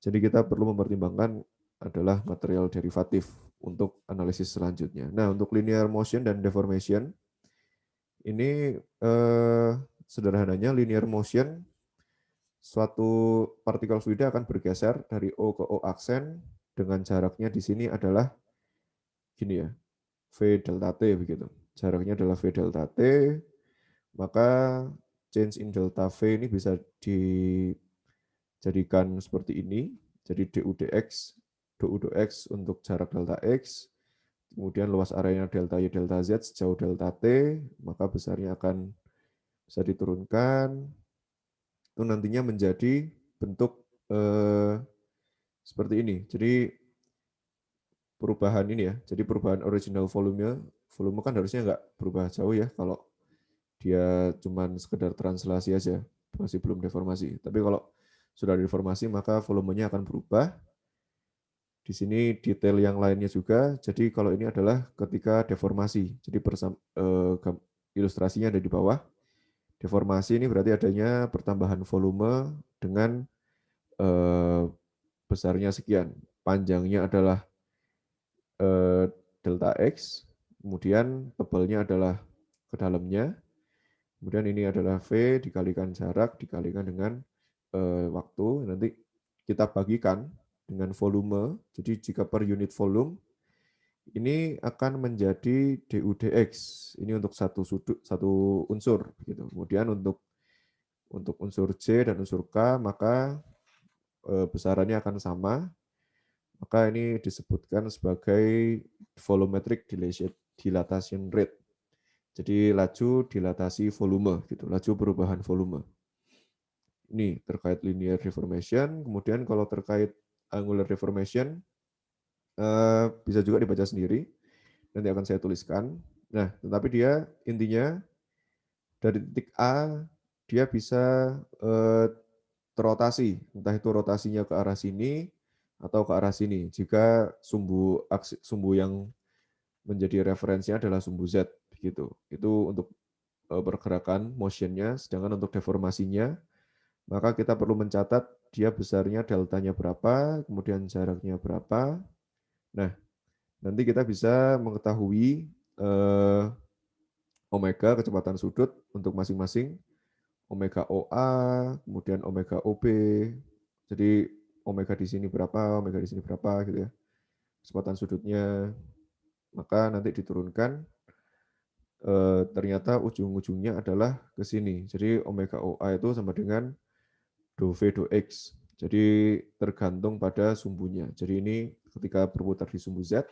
Jadi kita perlu mempertimbangkan adalah material derivatif untuk analisis selanjutnya. Nah, untuk linear motion dan deformation, ini sederhananya linear motion, suatu partikel fluida akan bergeser dari O ke O aksen dengan jaraknya di sini adalah gini ya, V delta T begitu. Jaraknya adalah V delta T, maka change in delta V ini bisa dijadikan seperti ini. Jadi du dx untuk jarak delta x, kemudian luas areanya delta y delta z sejauh delta t, maka besarnya akan bisa diturunkan. Itu nantinya menjadi bentuk seperti ini. Jadi perubahan ini ya, jadi perubahan original volume kan harusnya nggak berubah jauh ya kalau dia cuman sekedar translasi aja, masih belum deformasi. Tapi kalau sudah deformasi maka volumenya akan berubah. Di sini detail yang lainnya juga. Jadi kalau ini adalah ketika deformasi. Jadi ilustrasinya ada di bawah. Deformasi ini berarti adanya pertambahan volume dengan besarnya sekian. Panjangnya adalah delta X, kemudian tebalnya adalah ke dalamnya. Kemudian ini adalah V dikalikan jarak, dikalikan dengan waktu. Nanti kita bagikan dengan volume. Jadi jika per unit volume, ini akan menjadi du dx. Ini untuk satu unsur. Gitu. Kemudian untuk unsur J dan unsur K, maka besarannya akan sama. Maka ini disebutkan sebagai volumetric dilatation rate. Jadi laju dilatasi volume, gitu. Laju perubahan volume. Ini terkait linear deformation. Kemudian kalau terkait angular deformation, bisa juga dibaca sendiri. Nanti akan saya tuliskan. Nah, tetapi dia intinya dari titik A, dia bisa terotasi. Entah itu rotasinya ke arah sini atau ke arah sini. Jika sumbu yang menjadi referensinya adalah sumbu Z. Begitu. Itu untuk pergerakan, motionnya, sedangkan untuk deformasinya, maka kita perlu mencatat dia besarnya deltanya berapa, kemudian jaraknya berapa. Nah, nanti kita bisa mengetahui omega kecepatan sudut untuk masing-masing, omega OA, kemudian omega OB. Jadi omega di sini berapa, omega di sini berapa gitu ya. Kecepatan sudutnya. Maka nanti diturunkan ternyata ujung-ujungnya adalah ke sini. Jadi omega OA itu sama dengan do V do X. Jadi tergantung pada sumbunya. Jadi ini ketika berputar di sumbu Z,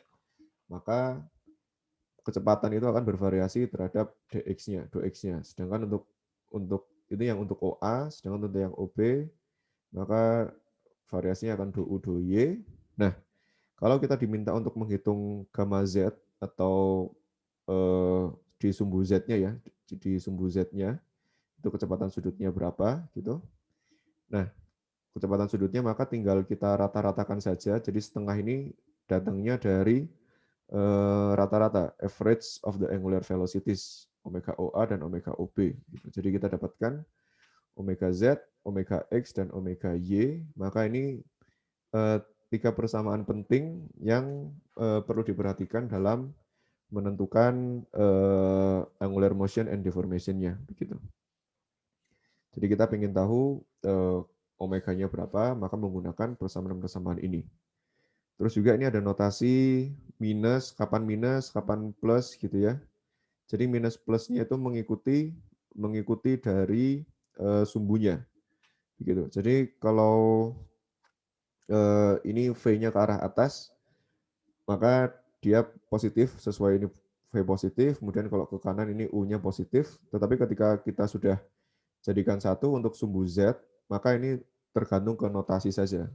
maka kecepatan itu akan bervariasi terhadap dx-nya, do X-nya. Sedangkan untuk ini yang untuk OA, sedangkan untuk yang OB, maka variasinya akan do U, do Y. Nah, kalau kita diminta untuk menghitung gamma Z atau di sumbu Z-nya ya, di sumbu Z-nya, itu kecepatan sudutnya berapa gitu. Nah, kecepatan sudutnya maka tinggal kita rata-ratakan saja. Jadi setengah ini datangnya dari rata-rata average of the angular velocities omega OA dan omega OB. Gitu. Jadi kita dapatkan omega Z, omega X, dan omega Y. Maka ini 3 persamaan penting yang perlu diperhatikan dalam menentukan angular motion and deformation-nya. Begitu. Jadi kita ingin tahu omeganya berapa, maka menggunakan persamaan-persamaan ini. Terus juga ini ada notasi minus, kapan plus gitu ya. Jadi minus plusnya itu mengikuti dari sumbunya. Begitu. Jadi kalau ini V-nya ke arah atas, maka dia positif sesuai ini V positif, kemudian kalau ke kanan ini U-nya positif, tetapi ketika kita sudah jadikan satu untuk sumbu Z, maka ini tergantung ke notasi saja.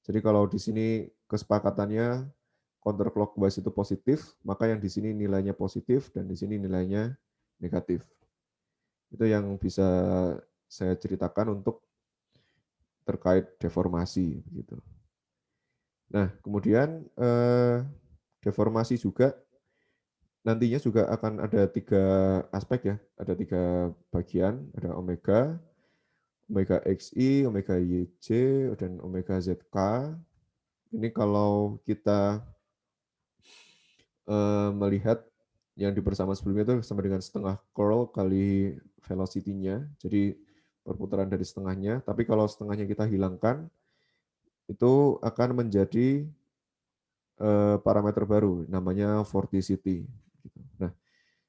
Jadi kalau di sini kesepakatannya counterclockwise itu positif, maka yang di sini nilainya positif dan di sini nilainya negatif. Itu yang bisa saya ceritakan untuk terkait deformasi gitu. Nah, kemudian deformasi juga nantinya juga akan ada 3 aspek ya, ada 3 bagian, ada omega XI, omega YJ, dan omega ZK. Ini kalau kita melihat yang di persamaan sebelumnya itu sama dengan setengah curl kali velocity-nya, jadi perputaran dari setengahnya. Tapi kalau setengahnya kita hilangkan, itu akan menjadi parameter baru, namanya vorticity. Nah,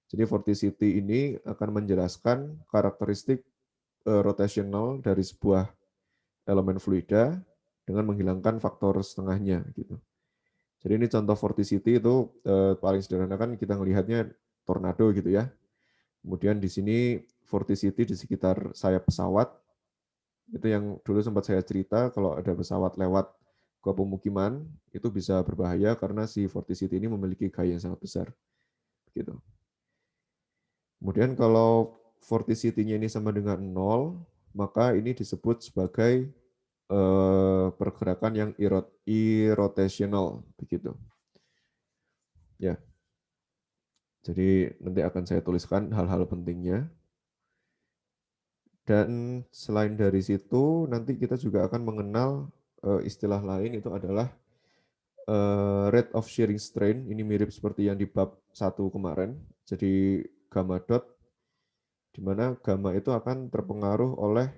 jadi vorticity ini akan menjelaskan karakteristik rotational dari sebuah elemen fluida dengan menghilangkan faktor setengahnya gitu. Jadi ini contoh vorticity itu paling sederhana kan kita melihatnya tornado gitu ya. Kemudian di sini vorticity di sekitar sayap pesawat. Itu yang dulu sempat saya cerita kalau ada pesawat lewat ke pemukiman itu bisa berbahaya karena si vorticity ini memiliki gaya yang sangat besar. Gitu. Kemudian kalau vorticity-nya ini sama dengan 0, maka ini disebut sebagai pergerakan yang irrotational begitu. Ya. Jadi nanti akan saya tuliskan hal-hal pentingnya. Dan selain dari situ nanti kita juga akan mengenal istilah lain itu adalah rate of shearing strain. Ini mirip seperti yang di bab 1 kemarin. Jadi gamma dot di mana gamma itu akan terpengaruh oleh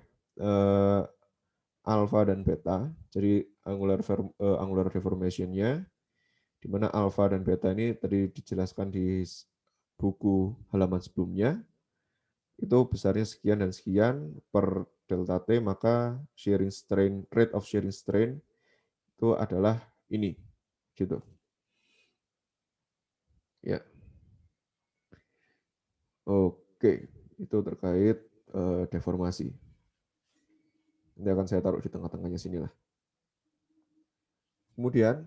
alpha dan beta. Jadi angular deformation-nya di mana alpha dan beta ini tadi dijelaskan di buku halaman sebelumnya. Itu besarnya sekian dan sekian per delta T, maka shearing strain, rate of shearing strain itu adalah ini. Gitu. Ya. Oke, itu terkait deformasi. Ini akan saya taruh di tengah-tengahnya sinilah. Kemudian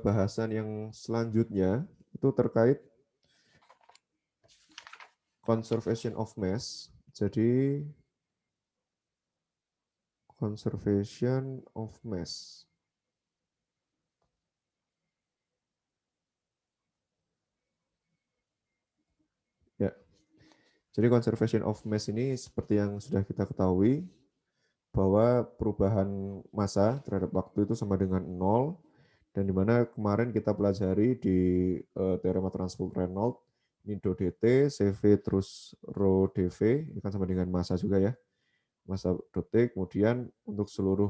bahasan yang selanjutnya itu terkait conservation of mass. Jadi conservation of mass. Ya. Jadi conservation of mass ini seperti yang sudah kita ketahui, bahwa perubahan massa terhadap waktu itu sama dengan 0, dan dimana kemarin kita pelajari di teorema transport Reynolds, ini dou dt, CV terus rho dv, ini kan sama dengan massa juga ya, massa detik, kemudian untuk seluruh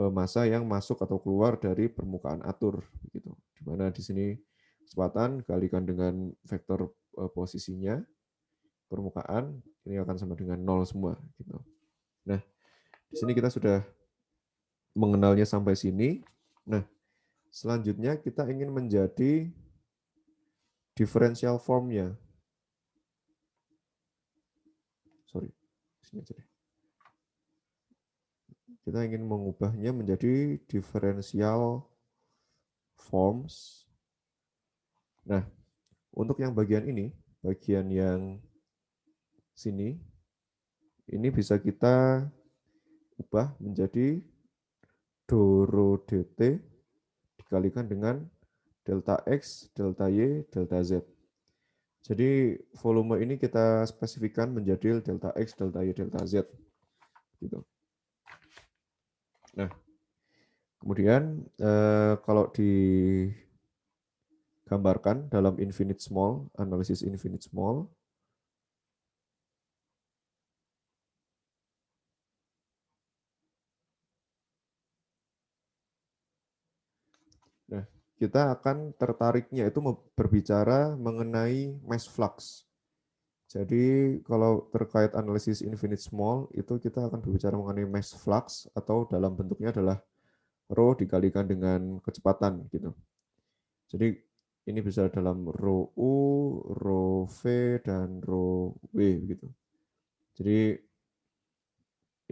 massa yang masuk atau keluar dari permukaan atur, gitu. Dimana di sini kecepatan kalikan dengan vektor posisinya, permukaan, ini akan sama dengan 0 semua, gitu. Nah, di sini kita sudah mengenalnya sampai sini. Nah, selanjutnya kita ingin menjadi differential formnya. Sorry, sini aja deh. Kita ingin mengubahnya menjadi differential forms. Nah, untuk yang bagian ini, bagian yang sini, ini bisa kita ubah menjadi dou rho dt dikalikan dengan delta X, delta Y, delta Z. Jadi volume ini kita spesifikkan menjadi delta X, delta Y, delta Z. Gitu. Nah, kemudian kalau digambarkan dalam infinite small, analisis infinite small, nah, kita akan tertariknya itu berbicara mengenai mass flux. Jadi kalau terkait analisis infinite small, itu kita akan berbicara mengenai mass flux, atau dalam bentuknya adalah rho dikalikan dengan kecepatan, gitu. Jadi ini bisa dalam rho U, rho V, dan rho W, gitu. Jadi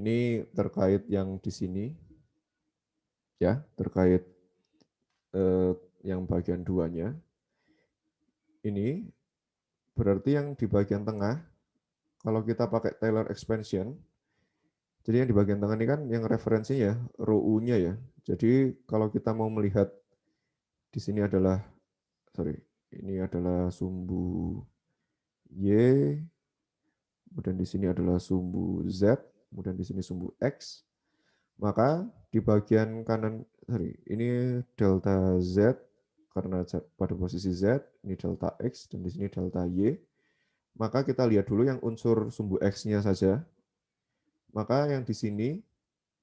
ini terkait yang di sini, ya, terkait yang bagian duanya. Ini berarti yang di bagian tengah, kalau kita pakai Taylor expansion, jadi yang di bagian tengah ini kan yang referensinya rho U-nya ya. Jadi kalau kita mau melihat di sini adalah, ini adalah sumbu Y, kemudian di sini adalah sumbu Z, kemudian di sini sumbu X. Maka di bagian kanan, ini delta Z karena pada posisi Z, ini delta X, dan di sini delta Y. Maka kita lihat dulu yang unsur sumbu X-nya saja. Maka yang di sini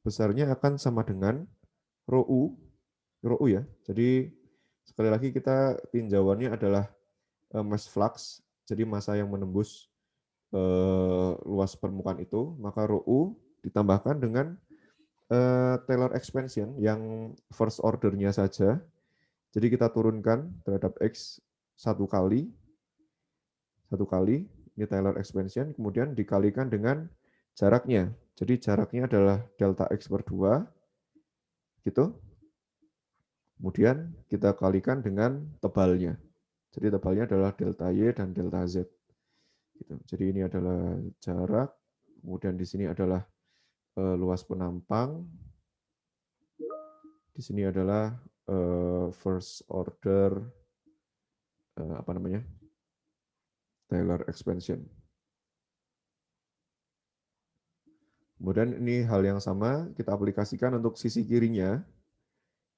besarnya akan sama dengan rho U ya. Jadi sekali lagi kita tinjauannya adalah mass flux, jadi massa yang menembus luas permukaan itu, maka rho U ditambahkan dengan Taylor expansion yang first order-nya saja. Jadi kita turunkan terhadap X satu kali, ini Taylor expansion, kemudian dikalikan dengan jaraknya. Jadi jaraknya adalah delta X per 2, gitu. Kemudian kita kalikan dengan tebalnya. Jadi tebalnya adalah delta Y dan delta Z. Gitu. Jadi ini adalah jarak, kemudian di sini adalah luas penampang, di sini adalah first order Taylor expansion. Kemudian ini hal yang sama kita aplikasikan untuk sisi kirinya.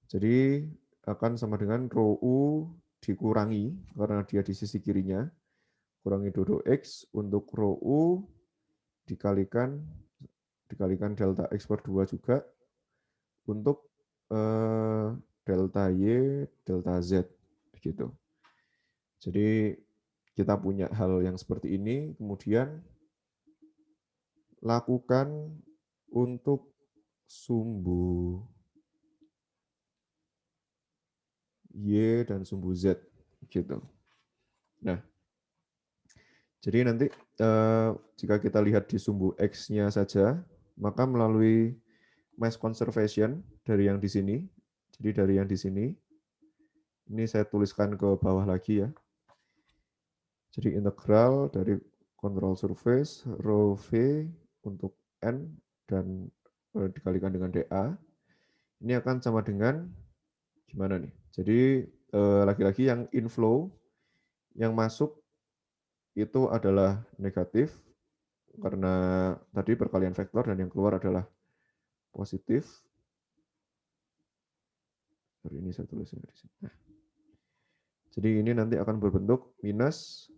Jadi akan sama dengan rho U dikurangi karena dia di sisi kirinya, kurangi dou X untuk rho U dikalikan delta X per 2 juga untuk delta Y, delta Z, begitu. Jadi kita punya hal yang seperti ini, kemudian lakukan untuk sumbu Y dan sumbu Z, gitu. Nah, jadi nanti jika kita lihat di sumbu X-nya saja, maka melalui mass conservation dari yang di sini, jadi dari yang di sini, ini saya tuliskan ke bawah lagi ya. Jadi integral dari control surface rho V untuk N dan dikalikan dengan dA, ini akan sama dengan gimana nih? Jadi lagi-lagi yang inflow, yang masuk itu adalah negatif karena tadi perkalian vektor dan yang keluar adalah positif. Sorry, ini saya tulisnya di sini. Nah, jadi ini nanti akan berbentuk minus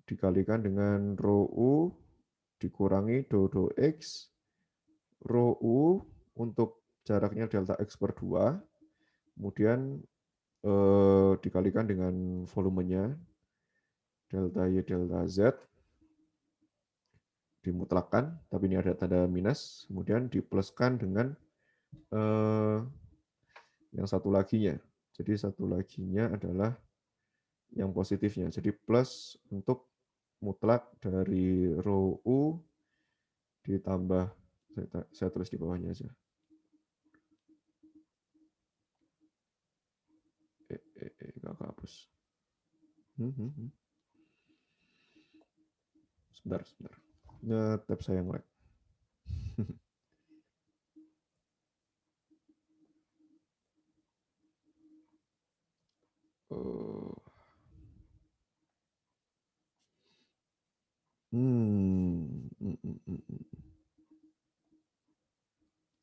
dikalikan dengan rho U dikurangi do X, rho U untuk jaraknya delta X per 2, kemudian dikalikan dengan volumenya, delta Y, delta Z, dimutlakan, tapi ini ada tanda minus, kemudian dipluskan dengan yang satu laginya. Jadi satu laginya adalah yang positifnya. Jadi plus untuk mutlak dari rho U ditambah, saya tulis di bawahnya aja. Nggak kehapus. Sebentar. Tab saya nge-lag.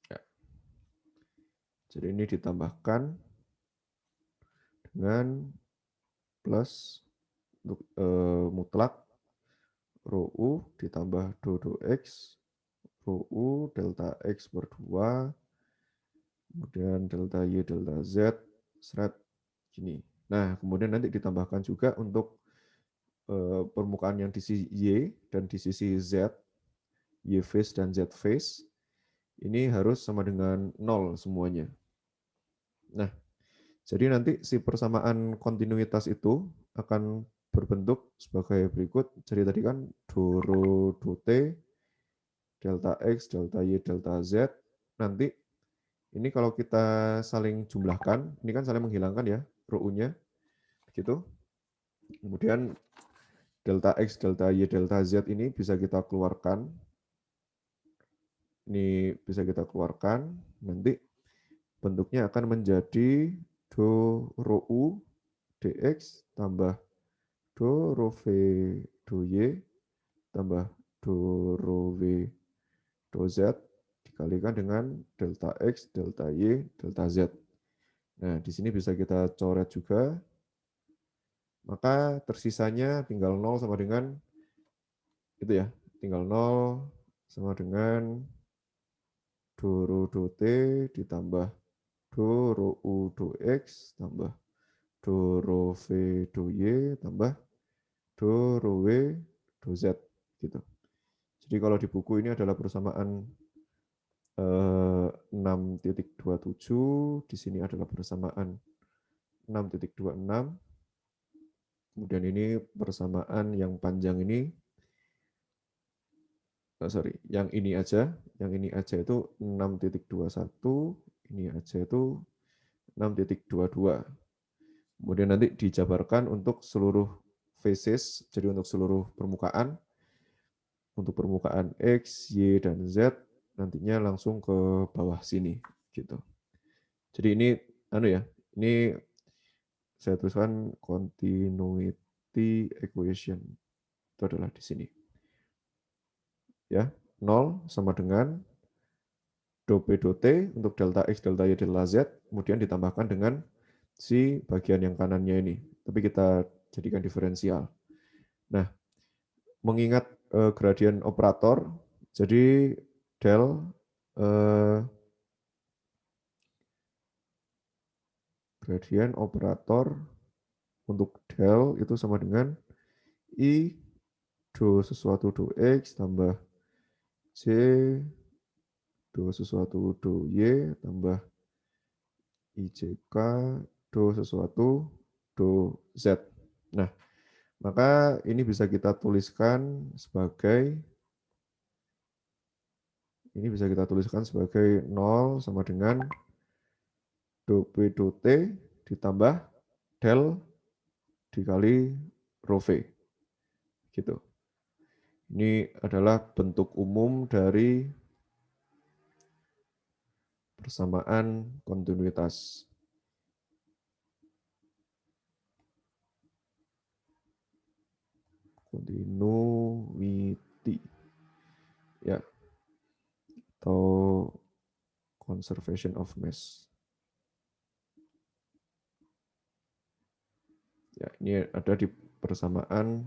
Ya. Jadi ini ditambahkan dengan plus untuk mutlak rho U ditambah do X, rho U delta X per 2, kemudian delta Y, delta Z, seret gini. Nah, kemudian nanti ditambahkan juga untuk permukaan yang di sisi Y dan di sisi Z, Y face dan Z face, ini harus sama dengan 0 semuanya. Nah, jadi nanti si persamaan kontinuitas itu akan berbentuk sebagai berikut. Jadi tadi kan do rho do T, delta X, delta Y, delta Z. Nanti ini kalau kita saling jumlahkan, ini kan saling menghilangkan ya, rho U-nya. Gitu. Kemudian delta X, delta Y, delta Z ini bisa kita keluarkan. Ini bisa kita keluarkan. Nanti bentuknya akan menjadi do rho U dx tambah do rho V do Y tambah do rho V do Z dikalikan dengan delta X, delta Y, delta Z. Nah, di sini bisa kita coret juga. Maka tersisanya tinggal 0 sama dengan itu ya, tinggal 0 sama dengan do rho do T ditambah do rho U do X tambah do rho V do Y tambah do rho W do Z gitu. Jadi kalau di buku ini adalah persamaan 6.27, di sini adalah persamaan 6.26. Kemudian ini persamaan yang panjang ini yang ini aja itu 6.21, ini aja itu 6.22. Kemudian nanti dijabarkan untuk seluruh faces, jadi untuk seluruh permukaan, untuk permukaan X, Y, dan Z, nantinya langsung ke bawah sini, gitu. Jadi ini, ini saya tuliskan continuity equation, itu adalah di sini. Ya, 0 sama dengan do P do T untuk delta X, delta Y, delta Z, kemudian ditambahkan dengan si bagian yang kanannya ini. Tapi kita jadikan diferensial. Nah, mengingat gradien operator, jadi del gradien operator untuk del itu sama dengan I do sesuatu do X tambah J do sesuatu do Y tambah IJK do sesuatu do Z. Nah, maka ini bisa kita tuliskan sebagai 0 sama dengan do P do T ditambah del dikali rho V. Gitu. Ini adalah bentuk umum dari persamaan kontinuitas. continuity. Ya. Atau conservation of mass. Ya, ini ada di persamaan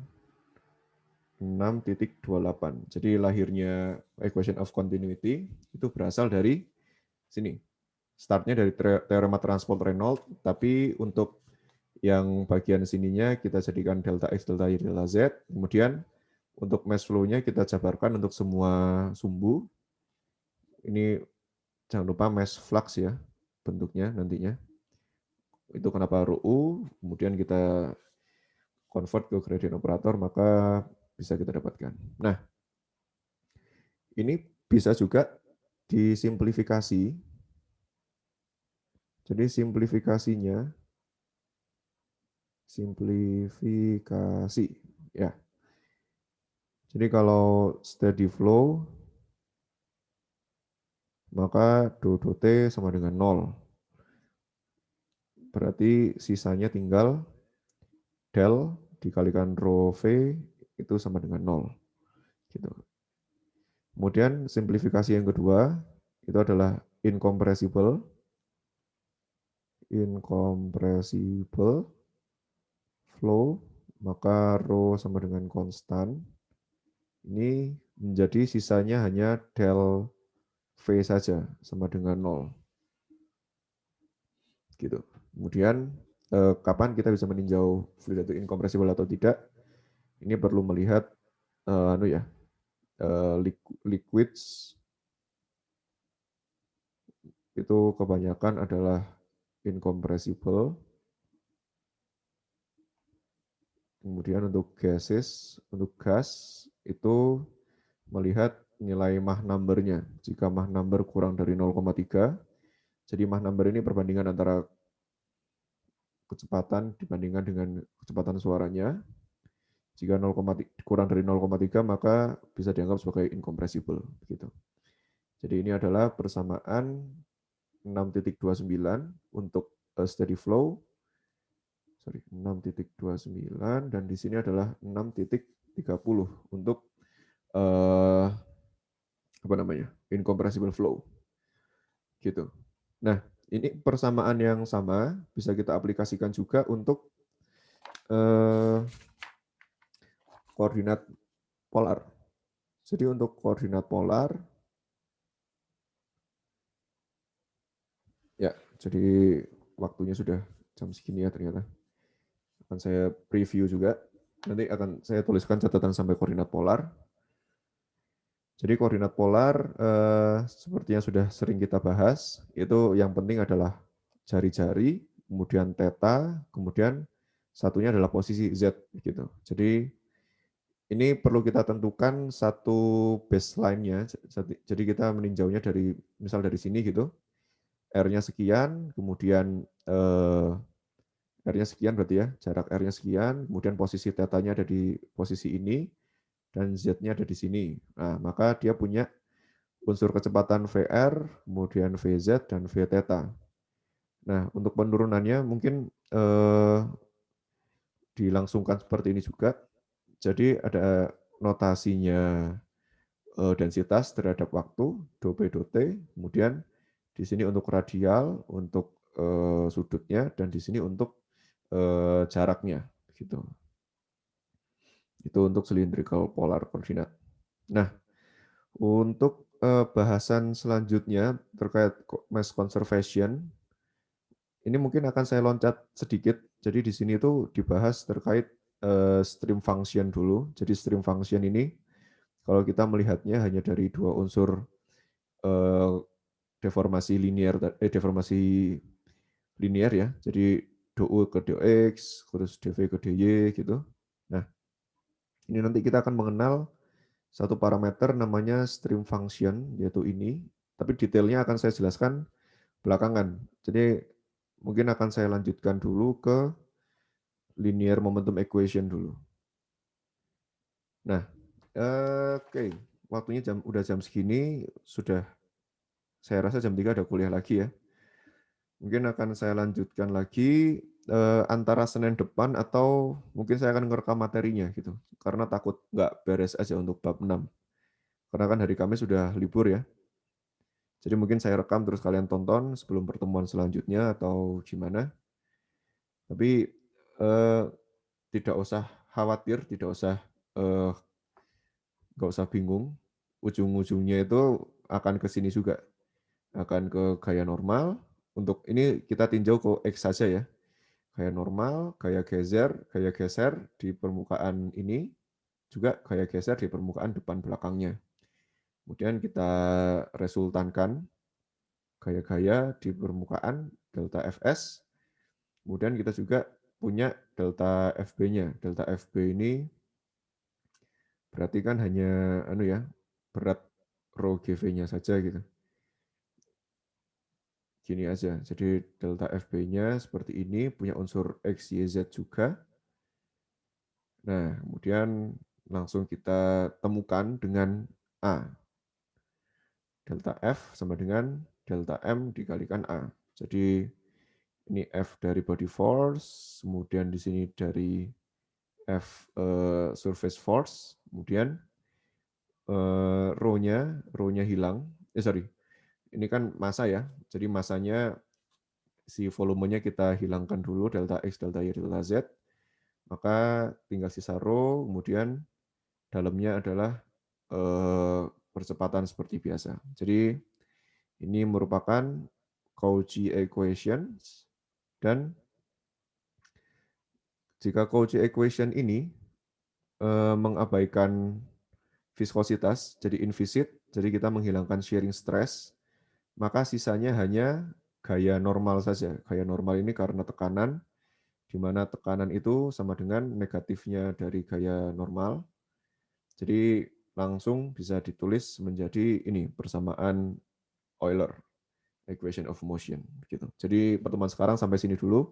6.28. Jadi lahirnya equation of continuity itu berasal dari sini. Startnya dari teorema transport Reynolds, tapi untuk yang bagian sininya kita jadikan delta X, delta Y, delta Z. Kemudian untuk mass flow-nya kita jabarkan untuk semua sumbu. Ini jangan lupa mass flux ya bentuknya nantinya. Itu kenapa ρU, kemudian kita convert ke gradient operator, maka bisa kita dapatkan. Nah, ini bisa juga disimplifikasi. Jadi simplifikasi ya. Jadi kalau steady flow maka dou T sama dengan 0. Berarti sisanya tinggal del dikalikan rho V itu sama dengan 0. Gitu. Kemudian simplifikasi yang kedua itu adalah incompressible flow, maka rho sama dengan konstan. Ini menjadi sisanya hanya del V saja sama dengan 0. Gitu. Kemudian kapan kita bisa meninjau fluid itu incompressible atau tidak? Ini perlu melihat liquids itu kebanyakan adalah incompressible. Kemudian untuk gases, untuk gas itu melihat nilai Mach number-nya. Jika Mach number kurang dari 0,3, jadi Mach number ini perbandingan antara kecepatan dibandingkan dengan kecepatan suaranya. Jika kurang dari 0,3 maka bisa dianggap sebagai incompressible. Gitu. Jadi ini adalah persamaan 6.29 untuk steady flow. 6.29 dan di sini adalah 6.30 untuk incompressible flow. Gitu. Nah, ini persamaan yang sama bisa kita aplikasikan juga untuk koordinat polar. Jadi untuk koordinat polar, ya, jadi waktunya sudah jam segini ya ternyata. Akan saya preview juga. Nanti akan saya tuliskan catatan sampai koordinat polar. Jadi koordinat polar seperti yang sudah sering kita bahas, itu yang penting adalah jari-jari, kemudian theta, kemudian satunya adalah posisi Z gitu. Jadi ini perlu kita tentukan satu baseline-nya. Jadi kita meninjaunya dari misal dari sini gitu. R-nya sekian, kemudian R-nya sekian berarti ya, jarak R-nya sekian, kemudian posisi theta-nya ada di posisi ini, dan Z-nya ada di sini. Nah, maka dia punya unsur kecepatan VR, kemudian VZ, dan V theta. Nah, untuk penurunannya mungkin dilangsungkan seperti ini juga. Jadi ada notasinya densitas terhadap waktu, dou P dou T, kemudian di sini untuk radial, untuk sudutnya, dan di sini untuk jaraknya. Gitu. Itu untuk cylindrical polar coordinate. Nah, untuk bahasan selanjutnya terkait mass conservation, ini mungkin akan saya loncat sedikit. Jadi di sini itu dibahas terkait stream function dulu. Jadi stream function ini, kalau kita melihatnya hanya dari dua unsur deformasi linear ya. Jadi dou ke dx, terus dv ke dy gitu. Nah, ini nanti kita akan mengenal satu parameter namanya stream function, yaitu ini. Tapi detailnya akan saya jelaskan belakangan. Jadi mungkin akan saya lanjutkan dulu ke linear momentum equation dulu. Nah, oke. Waktunya udah jam segini, sudah saya rasa jam 3 ada kuliah lagi ya. Mungkin akan saya lanjutkan lagi antara Senin depan atau mungkin saya akan ngerekam materinya gitu. Karena takut nggak beres aja untuk bab 6. Karena kan hari Kamis sudah libur ya. Jadi mungkin saya rekam terus kalian tonton sebelum pertemuan selanjutnya atau gimana. Tapi tidak usah khawatir, nggak usah bingung. Ujung-ujungnya itu akan ke sini juga, akan ke gaya normal. Untuk ini kita tinjau ke X saja ya. Gaya normal, gaya geser di permukaan ini, juga gaya geser di permukaan depan belakangnya. Kemudian kita resultankan gaya-gaya di permukaan delta Fs. Kemudian kita juga punya delta Fb-nya. Delta Fb ini berarti kan hanya berat rho GV-nya saja gitu. Gini aja. Jadi delta Fb-nya seperti ini, punya unsur X, Y, Z juga. Nah, kemudian langsung kita temukan dengan A. Delta F sama dengan delta M dikalikan A. Jadi ini F dari body force, kemudian di sini dari F surface force, kemudian rho-nya hilang. Ini kan massa ya. Jadi massanya si volumenya kita hilangkan dulu, delta X, delta Y, delta Z. Maka tinggal sisa rho, kemudian dalamnya adalah percepatan seperti biasa. Jadi ini merupakan Cauchy equations, dan jika Cauchy equation ini mengabaikan viskositas, jadi invisit, jadi kita menghilangkan shearing stress, maka sisanya hanya gaya normal saja. Gaya normal ini karena tekanan, di mana tekanan itu sama dengan negatifnya dari gaya normal. Jadi langsung bisa ditulis menjadi ini persamaan Euler, equation of motion gitu. Jadi pertemuan sekarang sampai sini dulu.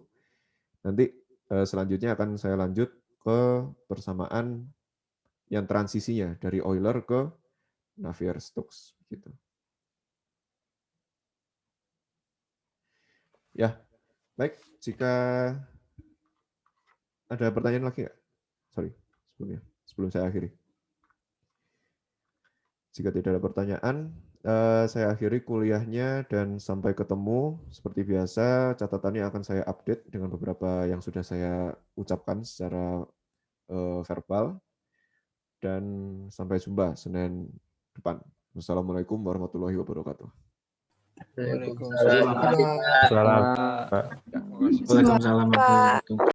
Nanti selanjutnya akan saya lanjut ke persamaan yang transisinya dari Euler ke Navier-Stokes gitu. Ya, baik. Jika ada pertanyaan lagi nggak? Sorry, sebelum saya akhiri. Jika tidak ada pertanyaan, saya akhiri kuliahnya dan sampai ketemu. Seperti biasa, catatannya akan saya update dengan beberapa yang sudah saya ucapkan secara verbal. Dan sampai jumpa Senin depan. Wassalamualaikum warahmatullahi wabarakatuh. Waalaikumsalam. Waalaikumsalam warahmatullahi wabarakatuh.